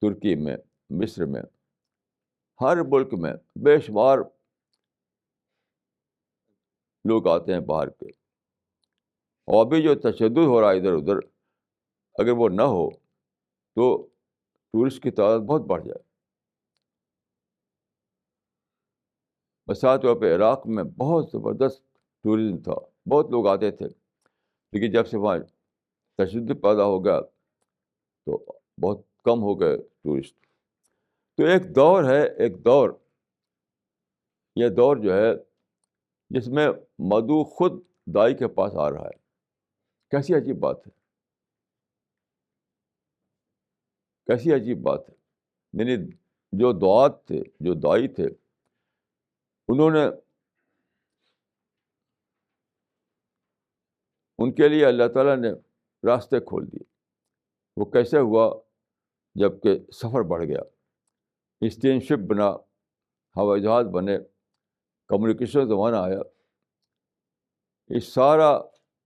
ترکی میں، مصر میں، ہر ملک میں بے شمار لوگ آتے ہیں باہر کے، اور ابھی جو تشدد ہو رہا ہے ادھر ادھر، اگر وہ نہ ہو تو ٹورسٹ کی تعداد بہت بڑھ جائے۔ مثال طور پہ عراق میں بہت زبردست ٹورزم تھا، بہت لوگ آتے تھے، لیکن جب سے وہاں تشدد پیدا ہو گیا تو بہت کم ہو گئے ٹورسٹ۔ تو ایک دور ہے، ایک دور، یہ دور جو ہے جس میں مدعو خود دائی کے پاس آ رہا ہے۔ کیسی عجیب بات ہے، کیسی عجیب بات ہے۔ یعنی جو دعات تھے، جو دائی تھے، انہوں نے، ان کے لیے اللہ تعالیٰ نے راستے کھول دیے۔ وہ کیسے ہوا؟ جب کہ سفر بڑھ گیا، اسٹیم شپ بنا، ہوائی جہاز بنے، کمیونیکیشن زمانہ آیا، یہ سارا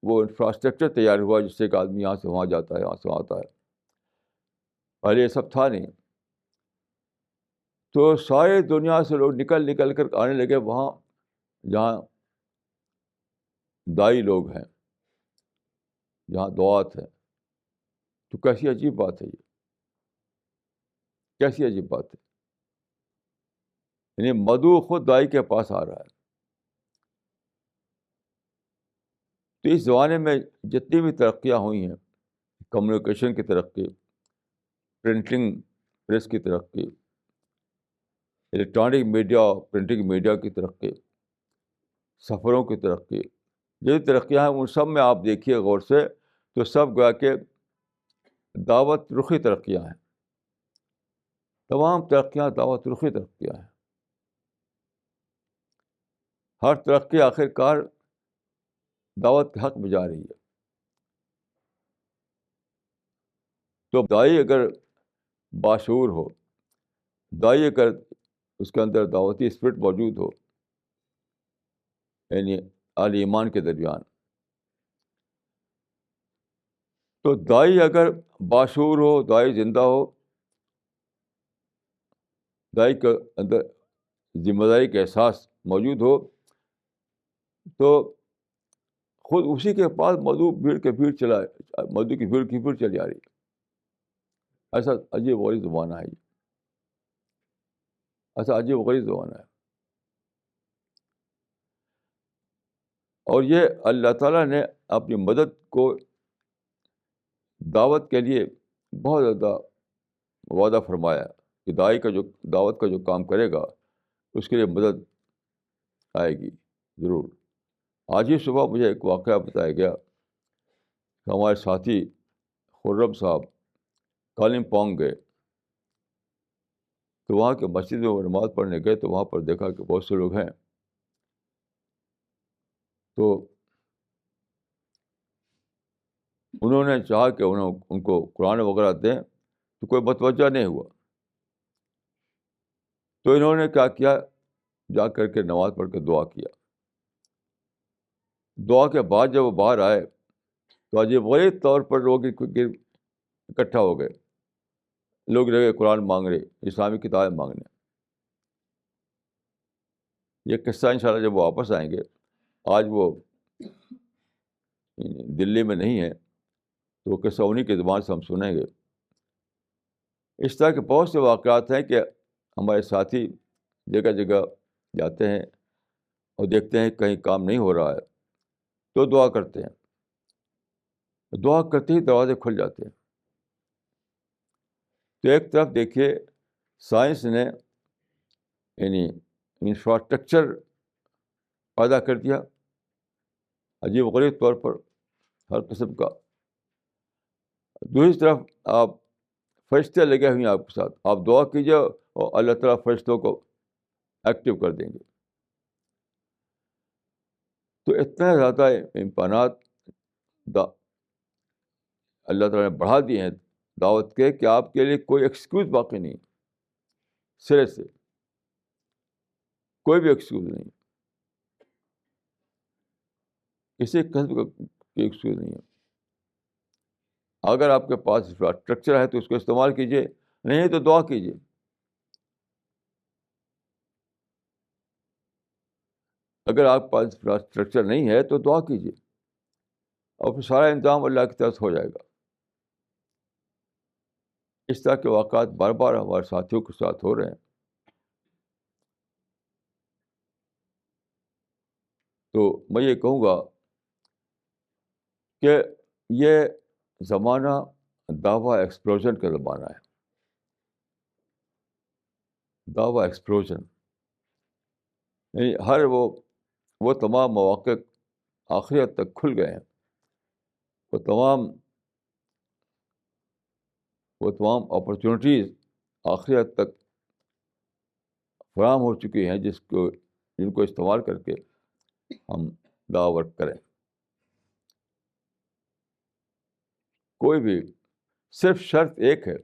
وہ انفراسٹرکچر تیار ہوا جس سے کہ آدمی یہاں سے وہاں جاتا ہے، یہاں سے وہاں آتا ہے۔ پہلے یہ سب تھا نہیں۔ تو ساری دنیا سے لوگ نکل نکل کر آنے لگے وہاں جہاں دائی لوگ ہیں، جہاں دعات ہیں۔ تو کیسی عجیب بات ہے یہ، کیسی عجیب بات ہے۔ یعنی مدعو خود دائی کے پاس آ رہا ہے۔ تو اس زمانے میں جتنی بھی ترقیاں ہوئی ہیں، کمیونیکیشن کی ترقی، پرنٹنگ پریس کی ترقی، الیکٹرانک میڈیا، پرنٹنگ میڈیا کی ترقی، سفروں کی ترقی، جو ترقیاں ہیں ان سب میں آپ دیکھیے غور سے تو سب گویا کہ دعوت رخی ترقیاں ہیں. تمام ترقیاں دعوت رخی ترقیاں ہیں. ہر ترقی آخر کار دعوت کے حق میں جا رہی ہے. تو دائی اگر باشعور ہو، دائی اگر اس کے اندر دعوتی اسپرٹ موجود ہو، یعنی اہل ایمان کے درمیان، تو دائی اگر باشعور ہو، دائی زندہ ہو، دائی کے اندر ذمہ داری کا احساس موجود ہو، تو خود اسی کے پاس مدعو کی بھیڑ چلی آ رہی ہے. ایسا عجیب و غریب زمانہ ہے یہ، ایسا عجیب و غریب زمانہ ہے. اور یہ اللہ تعالیٰ نے اپنی مدد کو دعوت کے لیے بہت زیادہ وعدہ فرمایا کہ دعوت کا جو کام کرے گا اس کے لیے مدد آئے گی ضرور. آج ہی صبح مجھے ایک واقعہ بتایا گیا کہ ہمارے ساتھی خرم صاحب کالمپونگ گئے، تو وہاں کے مسجد میں وہ نماز پڑھنے گئے تو وہاں پر دیکھا کہ بہت سے لوگ ہیں. تو انہوں نے چاہا کہ ان کو قرآن وغیرہ دیں، تو کوئی متوجہ نہیں ہوا. تو انہوں نے کیا کیا، جا کر کے نماز پڑھ کے دعا کیا. دعا کے بعد جب وہ باہر آئے تو عجیب غریب طور پر لوگ اکٹھا ہو گئے. لوگ لگے قرآن مانگ رہے، اسلامی کتابیں مانگنے. یہ قصہ انشاءاللہ جب وہ واپس آئیں گے، آج وہ دلی میں نہیں ہے، تو وہ قصہ انہیں کی زبان سے ہم سنیں گے. اس طرح کے بہت سے واقعات ہیں کہ ہمارے ساتھی جگہ جگہ جاتے ہیں اور دیکھتے ہیں کہیں کام نہیں ہو رہا ہے تو دعا کرتے ہیں. دعا کرتے ہی دروازے کھل جاتے ہیں. تو ایک طرف دیکھیے سائنس نے یعنی انفراسٹرکچر پیدا کر دیا عجیب و غریب طور پر ہر قسم کا. دوسری طرف آپ فرشتے لگے ہوئے ہیں آپ کے ساتھ، آپ دعا کیجیے اور اللہ تعالیٰ فرشتوں کو ایکٹیو کر دیں گے. تو اتنے زیادہ امکانات اللہ تعالیٰ نے بڑھا دیے ہیں دعوت کے کہ آپ کے لیے کوئی ایکسکیوز باقی نہیں، سرے سے کوئی بھی ایکسکیوز نہیں، کسی قسم کا ایکسکیوز نہیں ہے. اگر آپ کے پاس انفراسٹرکچر ہے تو اس کو استعمال کیجیے، نہیں تو دعا کیجیے. اگر آپ کے پاس انفراسٹرکچر نہیں ہے تو دعا کیجیے اور پھر سارا انتظام اللہ کی طرف سے ہو جائے گا. اس طرح کے واقعات بار بار ہمارے ساتھیوں کے ساتھ ہو رہے ہیں. تو میں یہ کہوں گا کہ یہ زمانہ دعویٰ ایکسپلوژن کا زمانہ ہے. دعویٰ ایکسپلوژن یعنی ہر وہ تمام مواقع آخری حد تک کھل گئے ہیں. وہ تمام اپرچونیٹیز آخری حد تک فراہم ہو چکی ہیں جن کو استعمال کر کے ہم دعویٰ ورک کریں. کوئی بھی صرف شرط ایک ہے،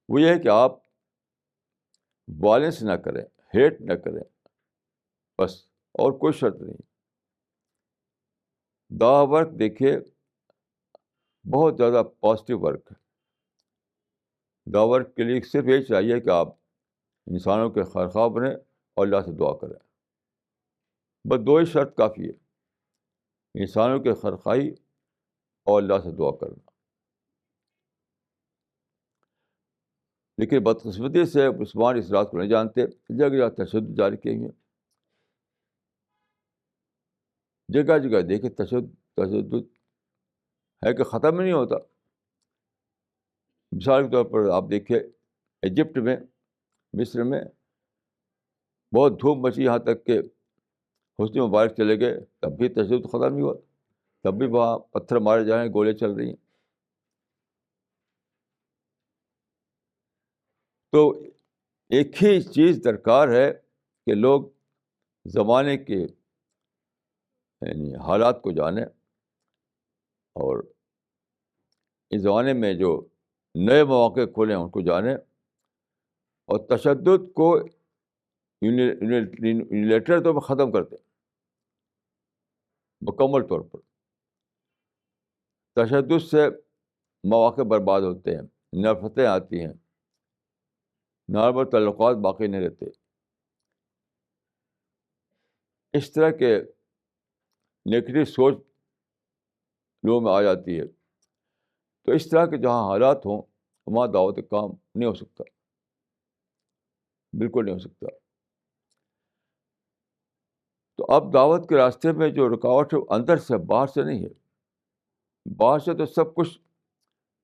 وہ یہ ہے کہ آپ وائلنس نہ کریں، ہیٹ نہ کریں، بس، اور کوئی شرط نہیں. دعویٰ ورک دیکھیے بہت زیادہ پازیٹیو ورک ہے. دعویٰ ورک کے لیے صرف یہ چاہیے کہ آپ انسانوں کے خیرخواہ بنیں اور اللہ سے دعا کریں. بس دو ہی شرط کافی ہے، انسانوں کے خیرخواہی اور اللہ سے دعا کرنا. لیکن بدقسمتی سے مسلمان اس رات کو نہیں جانتے، جگہ جگہ تشدد جاری کیے ہوئے، جگہ جگہ دیکھے تشدد ہے کہ ختم ہی نہیں ہوتا. مثال کے طور پر آپ دیکھیے ایجپٹ میں، مصر میں بہت دھوم مچی، یہاں تک کہ حسنی مبارک چلے گئے تب بھی تشدد ختم نہیں ہوا، تب بھی وہاں پتھر مارے جا رہے ہیں، گولیں چل رہی ہیں. تو ایک ہی چیز درکار ہے کہ لوگ زمانے کے یعنی حالات کو جانیں، اور اس زمانے میں جو نئے مواقع کھولے ہیں ان کو جانیں، اور تشدد کو یونیلیٹرل طور پر ختم کرتے ہیں، مکمل طور پر. تشدد سے مواقع برباد ہوتے ہیں، نفرتیں آتی ہیں، نارمل تعلقات باقی نہیں رہتے. اس طرح کے نیگیٹو سوچ لوگوں میں آ جاتی ہے. تو اس طرح کے جہاں حالات ہوں وہاں دعوت کام نہیں ہو سکتا، بالکل نہیں ہو سکتا. تو اب دعوت کے راستے میں جو رکاوٹ ہے وہ اندر سے، باہر سے نہیں ہے. باہر سے تو سب کچھ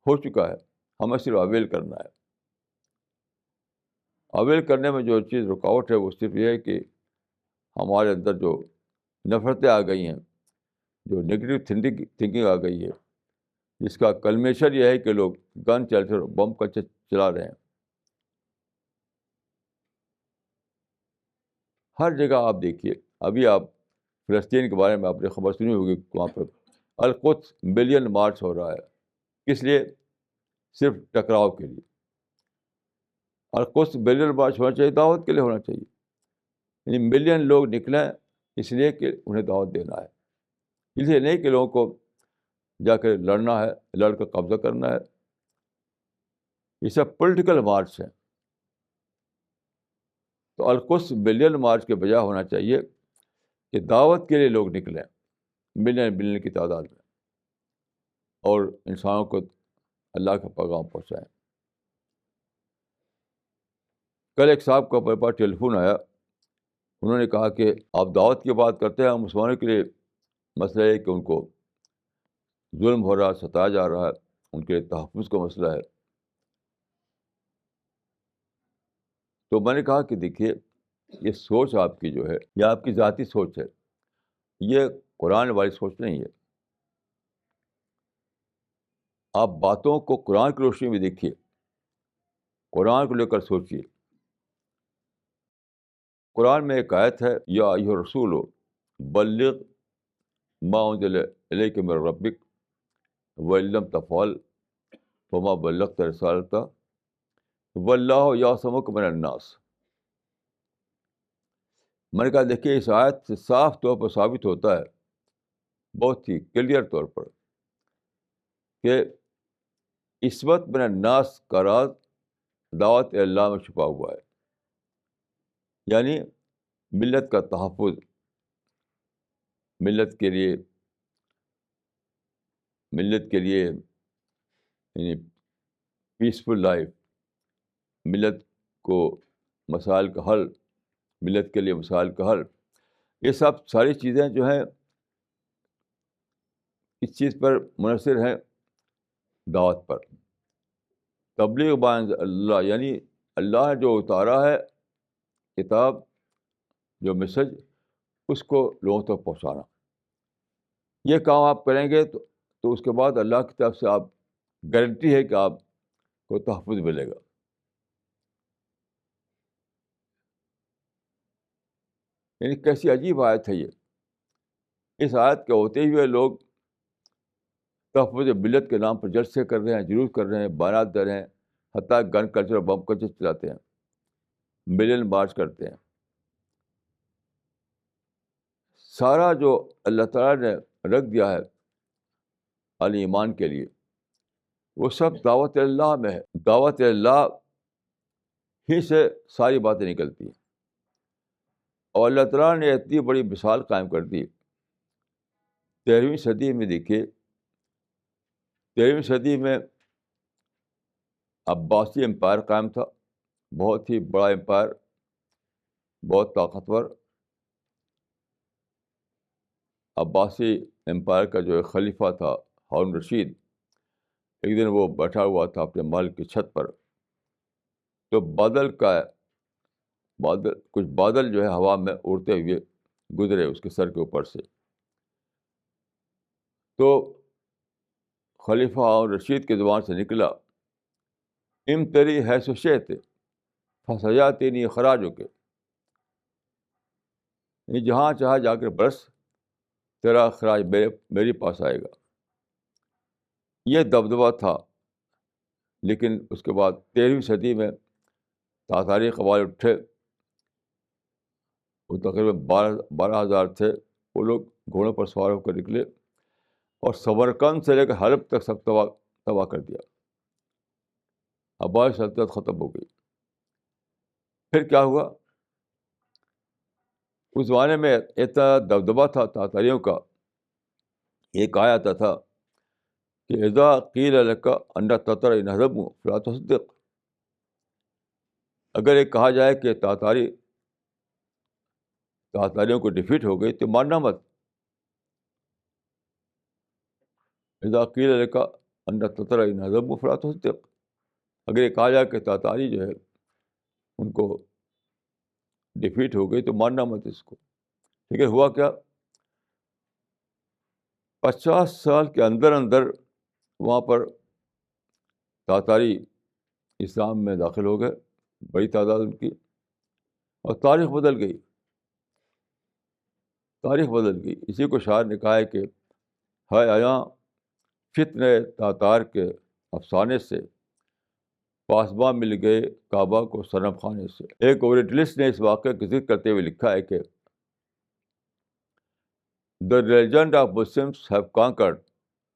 ہو چکا ہے، ہمیں صرف اویل کرنا ہے. اویل کرنے میں جو چیز رکاوٹ ہے وہ صرف یہ ہے کہ ہمارے اندر جو نفرتیں آ گئی ہیں، جو نگیٹو تھنکنگ آ گئی ہے، جس کا کلمیشن یہ ہے کہ لوگ گن چلتے بم کا چلا رہے ہیں. ہر جگہ آپ دیکھیے، ابھی آپ فلسطین کے بارے میں آپ نے خبر سنی ہوگی، وہاں پہ القدس ملین مارچ ہو رہا ہے. کس لیے؟ صرف ٹکراؤ کے لیے. القدس ملین مارچ ہونا چاہیے، دعوت کے لیے ہونا چاہیے. یعنی ملین لوگ نکلیں اس لیے کہ انہیں دعوت دینا ہے، اس لیے نہیں کہ لوگوں کو جا کے لڑنا ہے، لڑ کر قبضہ کرنا ہے. یہ سب پولیٹیکل مارچ ہے. تو القدس ملین مارچ کے بجائے ہونا چاہیے کہ دعوت کے لیے لوگ نکلیں ملین ملین کی تعداد میں، اور انسانوں کو اللہ کا پیغام پہنچائیں. کل ایک صاحب کا میرے پاس ٹیلی فون آیا، انہوں نے کہا کہ آپ دعوت کی بات کرتے ہیں، مسلمانوں کے لیے مسئلہ ہے کہ ان کو ظلم ہو رہا ہے، ستایا جا رہا ہے، ان کے تحفظ کا مسئلہ ہے. تو میں نے کہا کہ دیکھیے، یہ سوچ آپ کی جو ہے یہ آپ کی ذاتی سوچ ہے، یہ قرآن والی سوچ نہیں ہے. آپ باتوں کو قرآن کی روشنی میں دیکھیے، قرآن کو لے کر سوچیے. قرآن میں ایک آیت ہے، یا ایھا الرسول بلغ ما انزل الیک من ربک وان لم تفعل فما بلغت رسالتہ واللہ یعصمک من الناس. میں نے کہا دیکھیے، اس آیت سے صاف طور پر ثابت ہوتا ہے، بہت ہی کلیئر طور پر، کہ عصمت من الناس کا راز دعوت اللہ میں چھپا ہوا ہے. یعنی ملت کا تحفظ، ملت کے لیے، ملت کے لیے یعنی پیسفل لائف، ملت کو مسائل کا حل، ملت کے لیے مسائل کا حل، یہ سب ساری چیزیں جو ہیں اس چیز پر منحصر ہیں، دعوت پر. تبلیغ بان اللہ، یعنی اللہ نے جو اتارا ہے کتاب، جو میسج، اس کو لوگوں تک پہنچانا. یہ کام آپ کریں گے تو اس کے بعد اللہ کی طرف سے آپ گارنٹی ہے کہ آپ کو تحفظ ملے گا. یعنی کیسی عجیب آیت ہے یہ. اس آیت کے ہوتے ہوئے لوگ تحفظ ملت کے نام پر جلسے کر رہے ہیں، جلوس کر رہے ہیں، بیانات دے رہے ہیں، حتیٰ گن کلچر اور بم کلچر چلاتے ہیں، ملین مارچ کرتے ہیں. سارا جو اللہ تعالیٰ نے رکھ دیا ہے اہل ایمان کے لیے، وہ سب دعوت اللہ میں ہے. دعوت اللہ ہی سے ساری باتیں نکلتی ہیں. اور اللہ تعالیٰ نے اتنی بڑی مثال قائم کر دی. 13ویں صدی میں دیکھیے، 13ویں صدی میں عباسی امپائر قائم تھا، بہت ہی بڑا امپائر، بہت طاقتور. عباسی امپائر کا جو ایک خلیفہ تھا ہارون رشید، ایک دن وہ بیٹھا ہوا تھا اپنے محل کی چھت پر، تو کچھ بادل جو ہے ہوا میں اڑتے ہوئے گزرے اس کے سر کے اوپر سے. تو خلیفہ اور رشید کی زبان سے نکلا، امتری ہے سشیت فسیاتی نہیں خراجوں کے، جہاں چاہا جا کر برس، تیرا خراج میرے پاس آئے گا. یہ دبدبہ تھا. لیکن اس کے بعد 13ویں صدی میں تاتاری قبائل اٹھے، وہ تقریباً 12,000 تھے. وہ لوگ گھوڑوں پر سوار ہو کر نکلے اور سمرقند سے لے کر حلب تک سب تباہ کر دیا. عباسی سلطنت ختم ہو گئی. پھر کیا ہوا؟ اس زمانے میں اتنا دبدبہ تھا تاتاریوں کا، ایک آیا آتا تھا کہ اذا قیل لک ان تتر انہدم فلا تصدق، اگر یہ کہا جائے کہ تاتاریوں کو ڈیفیٹ ہو گئی تو ماننا مت. اذا قیل لک ان تتر انہدم فلا تصدق، اگر یہ کہا جائے کہ تاتاری جو ہے ان کو ڈیفیٹ ہو گئی تو ماننا مت اس کو. لیکن ہوا کیا؟ 50 سال کے اندر اندر وہاں پر تاتاری اسلام میں داخل ہو گئے، بڑی تعداد ان کی، اور تاریخ بدل گئی. تاریخ بدل گئی. اسی کو شاعر نے کہا ہے کہ ہے آیا فتنے تاتار کے افسانے سے، پاسباں مل گئے کعبہ کو صنم خانے سے. ایک اوریٹلسٹ نے اس واقعے کا ذکر کرتے ہوئے لکھا ہے کہ the legend of Muslims have conquered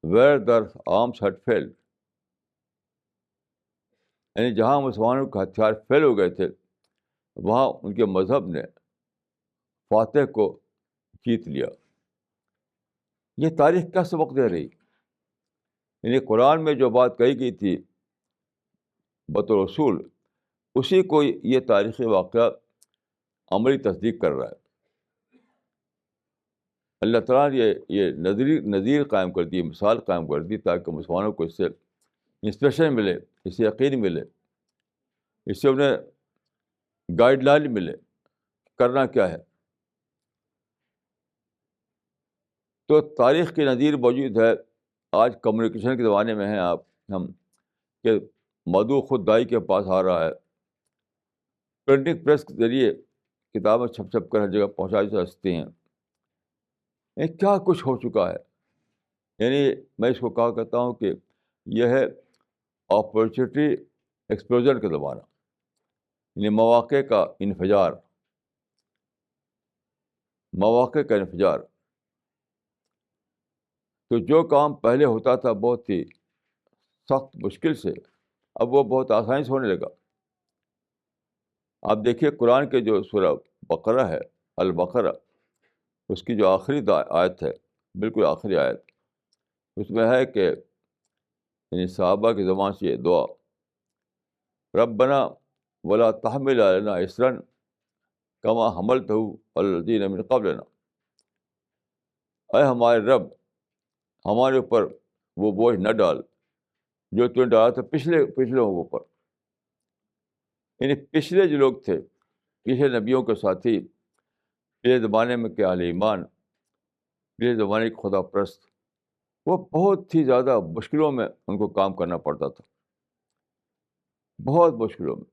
where their arms had failed. یعنی جہاں مسلمانوں کے ہتھیار فیل ہو گئے تھے وہاں ان کے مذہب نے فاتح کو جیت لیا. یہ تاریخ کیا سبق دے رہی؟ یعنی قرآن میں جو بات کہی گئی تھی بطور رسول، اسی کو یہ تاریخی واقعہ عملی تصدیق کر رہا ہے. اللہ تعالیٰ نے یہ نظیر قائم کر دی، مثال قائم کر دی، تاکہ مسلمانوں کو اس سے انسپریشن ملے، اس سے یقین ملے، اس سے انہیں گائیڈ لائن ملے کرنا کیا ہے. تو تاریخ کی نظیر موجود ہے. آج کمیونیکیشن کے زمانے میں ہیں ہم کہ مدعو خود دائی کے پاس آ رہا ہے، پرنٹنگ پریس کے ذریعے کتابیں چھپ چھپ کر ہر جگہ پہنچائی جا سکتی ہیں. یہ کیا کچھ ہو چکا ہے. یعنی میں اس کو کہا کرتا ہوں کہ یہ ہے اپرچونیٹی ایکسپلوژن کا زمانہ، یعنی مواقع کا انفجار. تو جو کام پہلے ہوتا تھا بہت ہی سخت مشکل سے، اب وہ بہت آسانی سے ہونے لگا. آپ دیکھیے قرآن کے جو سورہ بقرہ ہے، البقرہ، اس کی جو آخری آیت ہے، بالکل آخری آیت، اس میں ہے کہ یعنی صحابہ کی زبان سے یہ دعا، ربنا ولا تحمل علینا اسرا کما حملتہ علی الذین من قبلنا، اے ہمارے رب، ہمارے اوپر وہ بوجھ نہ ڈال جو تم نے ڈالا تھا پچھلے لوگوں پر. یعنی پچھلے جو لوگ تھے، پچھلے نبیوں کے ساتھی، پچھلے زمانے میں کے اہل ایمان، پچھلے زمانے کے خدا پرست، وہ بہت ہی زیادہ مشکلوں میں ان کو کام کرنا پڑتا تھا، بہت مشکلوں میں.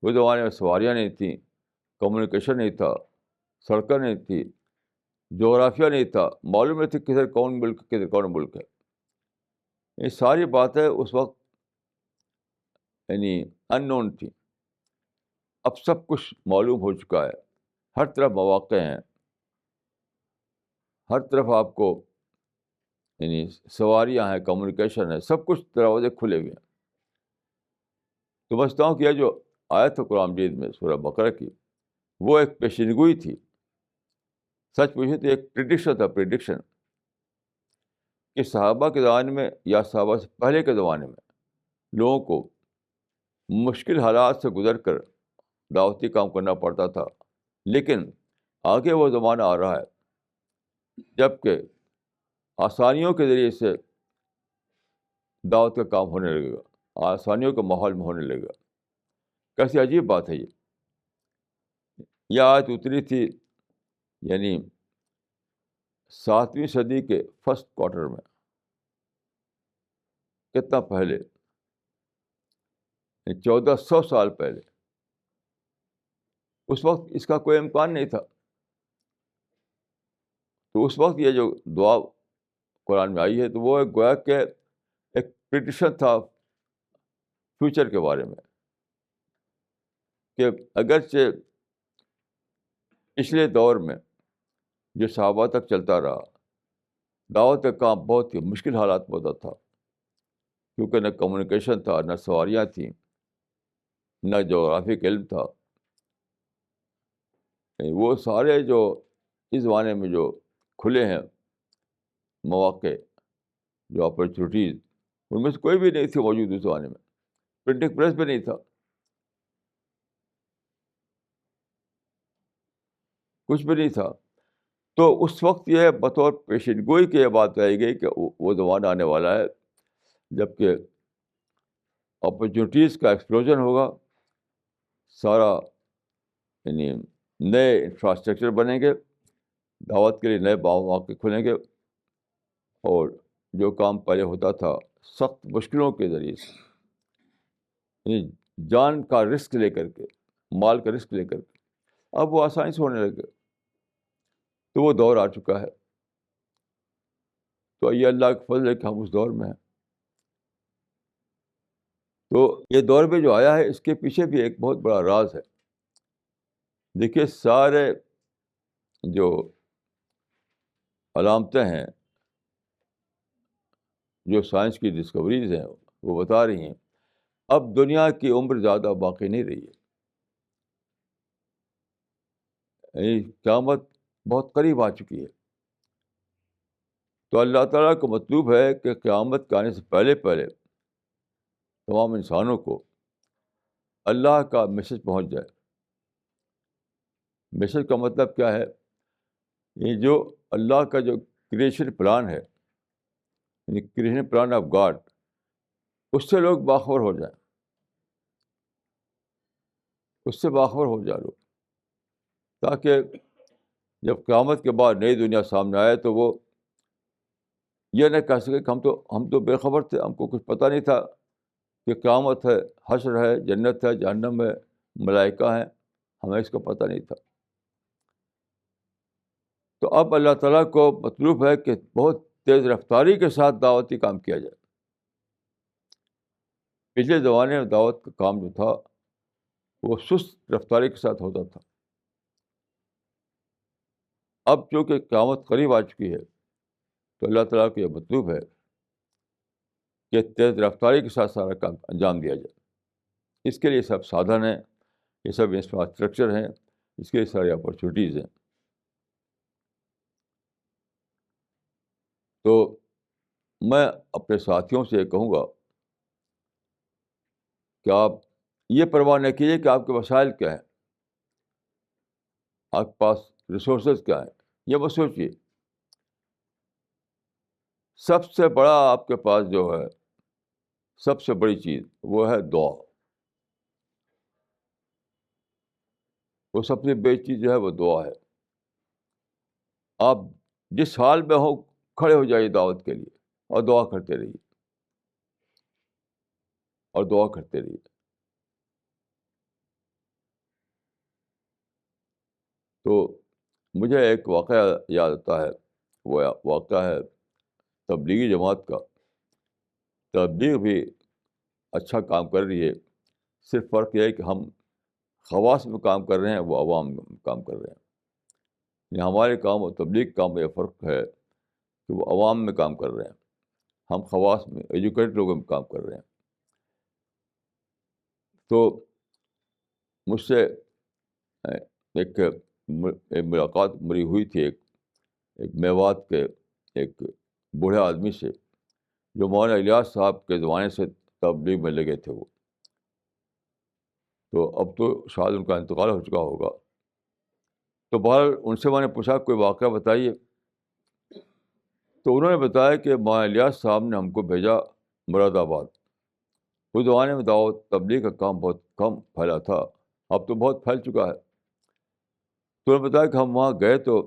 وہ زمانے میں سواریاں نہیں تھیں، کمیونیکیشن نہیں تھا، سڑکیں نہیں تھی، جغرافیہ نہیں تھا، معلوم نہیں تھی کدھر کون ملک ہے. یہ ساری باتیں اس وقت یعنی ان نون تھی. اب سب کچھ معلوم ہو چکا ہے، ہر طرف مواقع ہیں، ہر طرف آپ کو یعنی سواریاں ہیں، کمیونیکیشن ہے، سب کچھ دروازے کھلے ہوئے ہیں. تو سمجھتا ہوں کہ یہ جو آیت ہے قرآن مجید میں سورہ بقرہ کی، وہ ایک پیشینگوئی تھی. سچ پوچھے تو ایک پریڈکشن کہ صحابہ کے زمانے میں یا صحابہ سے پہلے کے زمانے میں لوگوں کو مشکل حالات سے گزر کر دعوتی کام کرنا پڑتا تھا. لیکن آگے وہ زمانہ آ رہا ہے جب کہ آسانیوں کے ذریعے سے دعوت کا کام ہونے لگے گا، آسانیوں کے ماحول میں ہونے لگے گا. کیسی عجیب بات ہے یہ آیت اتری تھی یعنی 7ویں صدی کے فرسٹ کوارٹر میں. کتنا پہلے؟ 1400 سال پہلے. اس وقت اس کا کوئی امکان نہیں تھا. تو اس وقت یہ جو دعا قرآن میں آئی ہے تو وہ ایک گویا کہ ایک پریڈکشن تھا فیوچر کے بارے میں، کہ اگرچہ پچھلے دور میں جو صحابہ تک چلتا رہا، دعوت کا کام بہت ہی مشکل حالات میں ہوتا تھا، کیونکہ نہ کمیونیکیشن تھا، نہ سواریاں تھیں، نہ جغرافک علم تھا. وہ سارے جو اس زمانے میں جو کھلے ہیں مواقع، جو اپرچونیٹیز، ان میں سے کوئی بھی نہیں تھی موجود اس زمانے میں. پرنٹنگ پریس بھی نہیں تھا، کچھ بھی نہیں تھا. تو اس وقت یہ بطور پیشین گوئی کی یہ بات کہی گئی کہ وہ زمانہ آنے والا ہے جب کہ اپرچونیٹیز کا ایکسپلوژن ہوگا، سارا یعنی نئے انفراسٹرکچر بنیں گے، دعوت کے لیے نئے مواقع کھلیں گے، اور جو کام پہلے ہوتا تھا سخت مشکلوں کے ذریعے سے، یعنی جان کا رسک لے کر کے، مال کا رسک لے کر کے، اب وہ آسانی سے ہونے لگے. تو وہ دور آ چکا ہے. تو یہ اللہ کا فضل ہے کہ ہم اس دور میں ہیں. تو یہ دور میں جو آیا ہے اس کے پیچھے بھی ایک بہت بڑا راز ہے. دیکھیے سارے جو علامتیں ہیں، جو سائنس کی ڈسکوریز ہیں، وہ بتا رہی ہیں اب دنیا کی عمر زیادہ باقی نہیں رہی ہے. یعنی قیامت بہت قریب آ چکی ہے. تو اللہ تعالیٰ کو مطلوب ہے کہ قیامت کے آنے سے پہلے پہلے تمام انسانوں کو اللہ کا میسج پہنچ جائے. میسج کا مطلب کیا ہے؟ یہ جو اللہ کا جو کریشن پلان ہے، یعنی کریشن پلان آف گاڈ، اس سے لوگ باخبر ہو جائیں، اس سے باخبر ہو جائے لوگ، تاکہ جب قیامت کے بعد نئی دنیا سامنے آئے تو وہ یہ نہ کہہ سکے کہ ہم تو بے خبر تھے، ہم کو کچھ پتہ نہیں تھا کہ قیامت ہے، حشر ہے، جنت ہے، جہنم ہے، ملائکہ ہیں، ہمیں اس کا پتہ نہیں تھا. تو اب اللہ تعالیٰ کو مطلوب ہے کہ بہت تیز رفتاری کے ساتھ دعوتی کام کیا جائے. پچھلے زمانے میں دعوت کا کام جو تھا وہ سست رفتاری کے ساتھ ہوتا تھا. اب چونکہ قیامت قریب آ چکی ہے تو اللہ تعالیٰ کو یہ مطلوب ہے کہ تیز رفتاری کے ساتھ سارا کام انجام دیا جائے. اس کے لیے سب سادھن ہیں، یہ سب انفراسٹرکچر ہیں، اس کے لیے ساری اپرچونیٹیز ہیں. تو میں اپنے ساتھیوں سے یہ کہوں گا کہ آپ یہ پرواہ نہ کیجیے کہ آپ کے وسائل کیا ہیں، آپ کے پاس ریسورسز کیا ہیں، یہ مت سوچیے. سب سے بڑا آپ کے پاس جو ہے، سب سے بڑی چیز وہ ہے دعا. وہ سب سے بڑی چیز جو ہے وہ دعا ہے. آپ جس حال میں ہو کھڑے ہو جائیے دعوت کے لیے اور دعا کرتے رہیے، اور دعا کرتے رہیے. تو مجھے ایک واقعہ یاد آتا ہے، وہ واقعہ ہے تبلیغی جماعت کا. تبلیغ بھی اچھا کام کر رہی ہے، صرف فرق یہ ہے کہ ہم خواص میں کام کر رہے ہیں، وہ عوام میں کام کر رہے ہیں. یعنی ہمارے کام اور تبلیغ کام میں یہ فرق ہے کہ وہ عوام میں کام کر رہے ہیں، ہم خواص میں ایجوکیٹڈ لوگوں میں کام کر رہے ہیں. تو مجھ سے ایک ملاقات میری ہوئی تھی ایک میوات کے ایک بوڑھے آدمی سے، جو مولانا الیاس صاحب کے زمانے سے تبلیغ میں لگے تھے. وہ تو اب تو شاید ان کا انتقال ہو چکا ہوگا. تو بہرحال ان سے میں نے پوچھا کوئی واقعہ بتائیے. تو انہوں نے بتایا کہ مولانا الیاس صاحب نے ہم کو بھیجا مراد آباد. اس زمانے میں دعوت تبلیغ کا کام بہت کم پھیلا تھا، اب تو بہت پھیل چکا ہے. تو نے بتایا کہ ہم وہاں گئے تو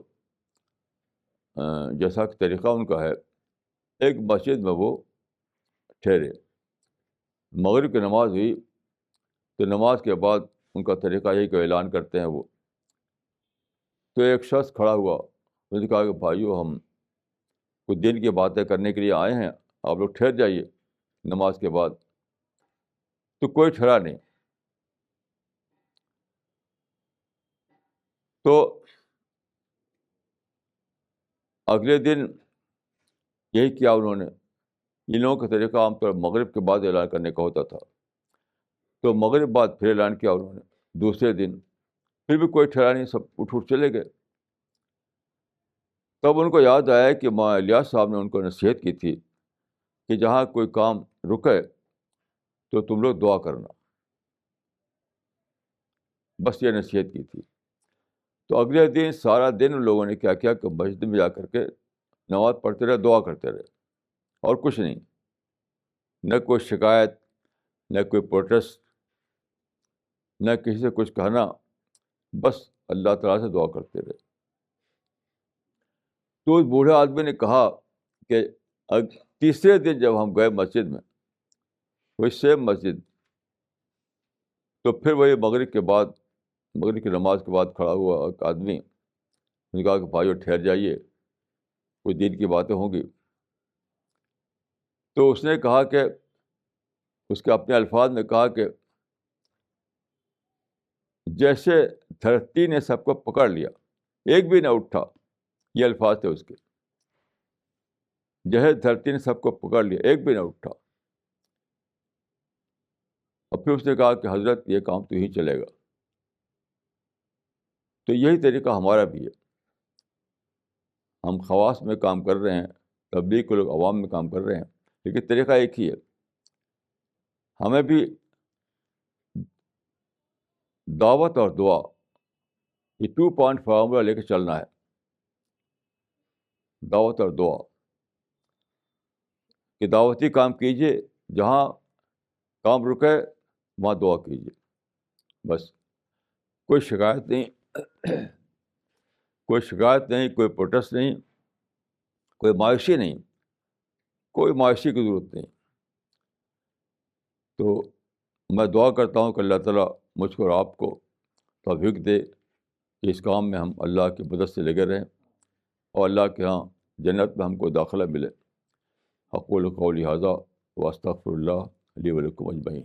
جیسا کہ طریقہ ان کا ہے، ایک مسجد میں وہ ٹھہرے. مغرب کی نماز ہوئی تو نماز کے بعد ان کا طریقہ یہی کہ اعلان کرتے ہیں وہ. تو ایک شخص کھڑا ہوا، اس نے کہا کہ بھائیو، ہم کچھ دن کی باتیں کرنے کے لیے آئے ہیں، آپ لوگ ٹھہر جائیے نماز کے بعد. تو کوئی ٹھہرا نہیں. تو اگلے دن یہی کیا انہوں نے. ان لوگوں کا طریقہ عام طور مغرب کے بعد اعلان کرنے کا ہوتا تھا. تو مغرب بعد پھر اعلان کیا انہوں نے دوسرے دن. پھر بھی کوئی ٹھہرا نہیں، سب اٹھ چلے گئے. تب ان کو یاد آیا کہ مولانا الیاس صاحب نے ان کو نصیحت کی تھی کہ جہاں کوئی کام رکے تو تم لوگ دعا کرنا. بس یہ نصیحت کی تھی. تو اگلے دن سارا دن ان لوگوں نے کیا کیا کہ مسجد میں جا کر کے نماز پڑھتے رہے، دعا کرتے رہے، اور کچھ نہیں. نہ کوئی شکایت، نہ کوئی پروٹیسٹ، نہ کسی سے کچھ کہنا، بس اللہ تعالیٰ سے دعا کرتے رہے. تو اس بوڑھے آدمی نے کہا کہ تیسرے دن جب ہم گئے مسجد میں، وہی سیم مسجد، تو پھر وہی مغرب کی نماز کے بعد کھڑا ہوا ایک آدمی. اس نے کہا کہ بھائیو ٹھہر جائیے، کچھ دن کی باتیں ہوں گی. تو اس نے کہا کہ اس کے اپنے الفاظ میں کہا کہ جیسے دھرتی نے سب کو پکڑ لیا، ایک بھی نہ اٹھا. یہ الفاظ تھے اس کے. جیسے دھرتی نے سب کو پکڑ لیا، ایک بھی نہ اٹھا. اور پھر اس نے کہا کہ حضرت یہ کام تو ہی چلے گا. تو یہی طریقہ ہمارا بھی ہے. ہم خواص میں کام کر رہے ہیں، تبلیغ کے لوگ عوام میں کام کر رہے ہیں، لیکن طریقہ ایک ہی ہے. ہمیں بھی دعوت اور دعا، یہ 2 پوائنٹ فارمولا لے کے چلنا ہے. دعوت اور دعا کہ دعوتی کام کیجیے، جہاں کام رکے وہاں دعا کیجیے. بس کوئی شکایت نہیں، کوئی شکایت نہیں، کوئی پروٹیسٹ نہیں، کوئی مایوسی نہیں، کوئی مایوسی کی ضرورت نہیں. تو میں دعا کرتا ہوں کہ اللہ تعالیٰ مجھ کو اور آپ کو توفیق دے کہ اس کام میں ہم اللہ کی مدد سے لگے رہیں اور اللہ کے ہاں جنت میں ہم کو داخلہ ملے. اقول قولی ھذا واستغفر اللہ لی ولکم اجمعین.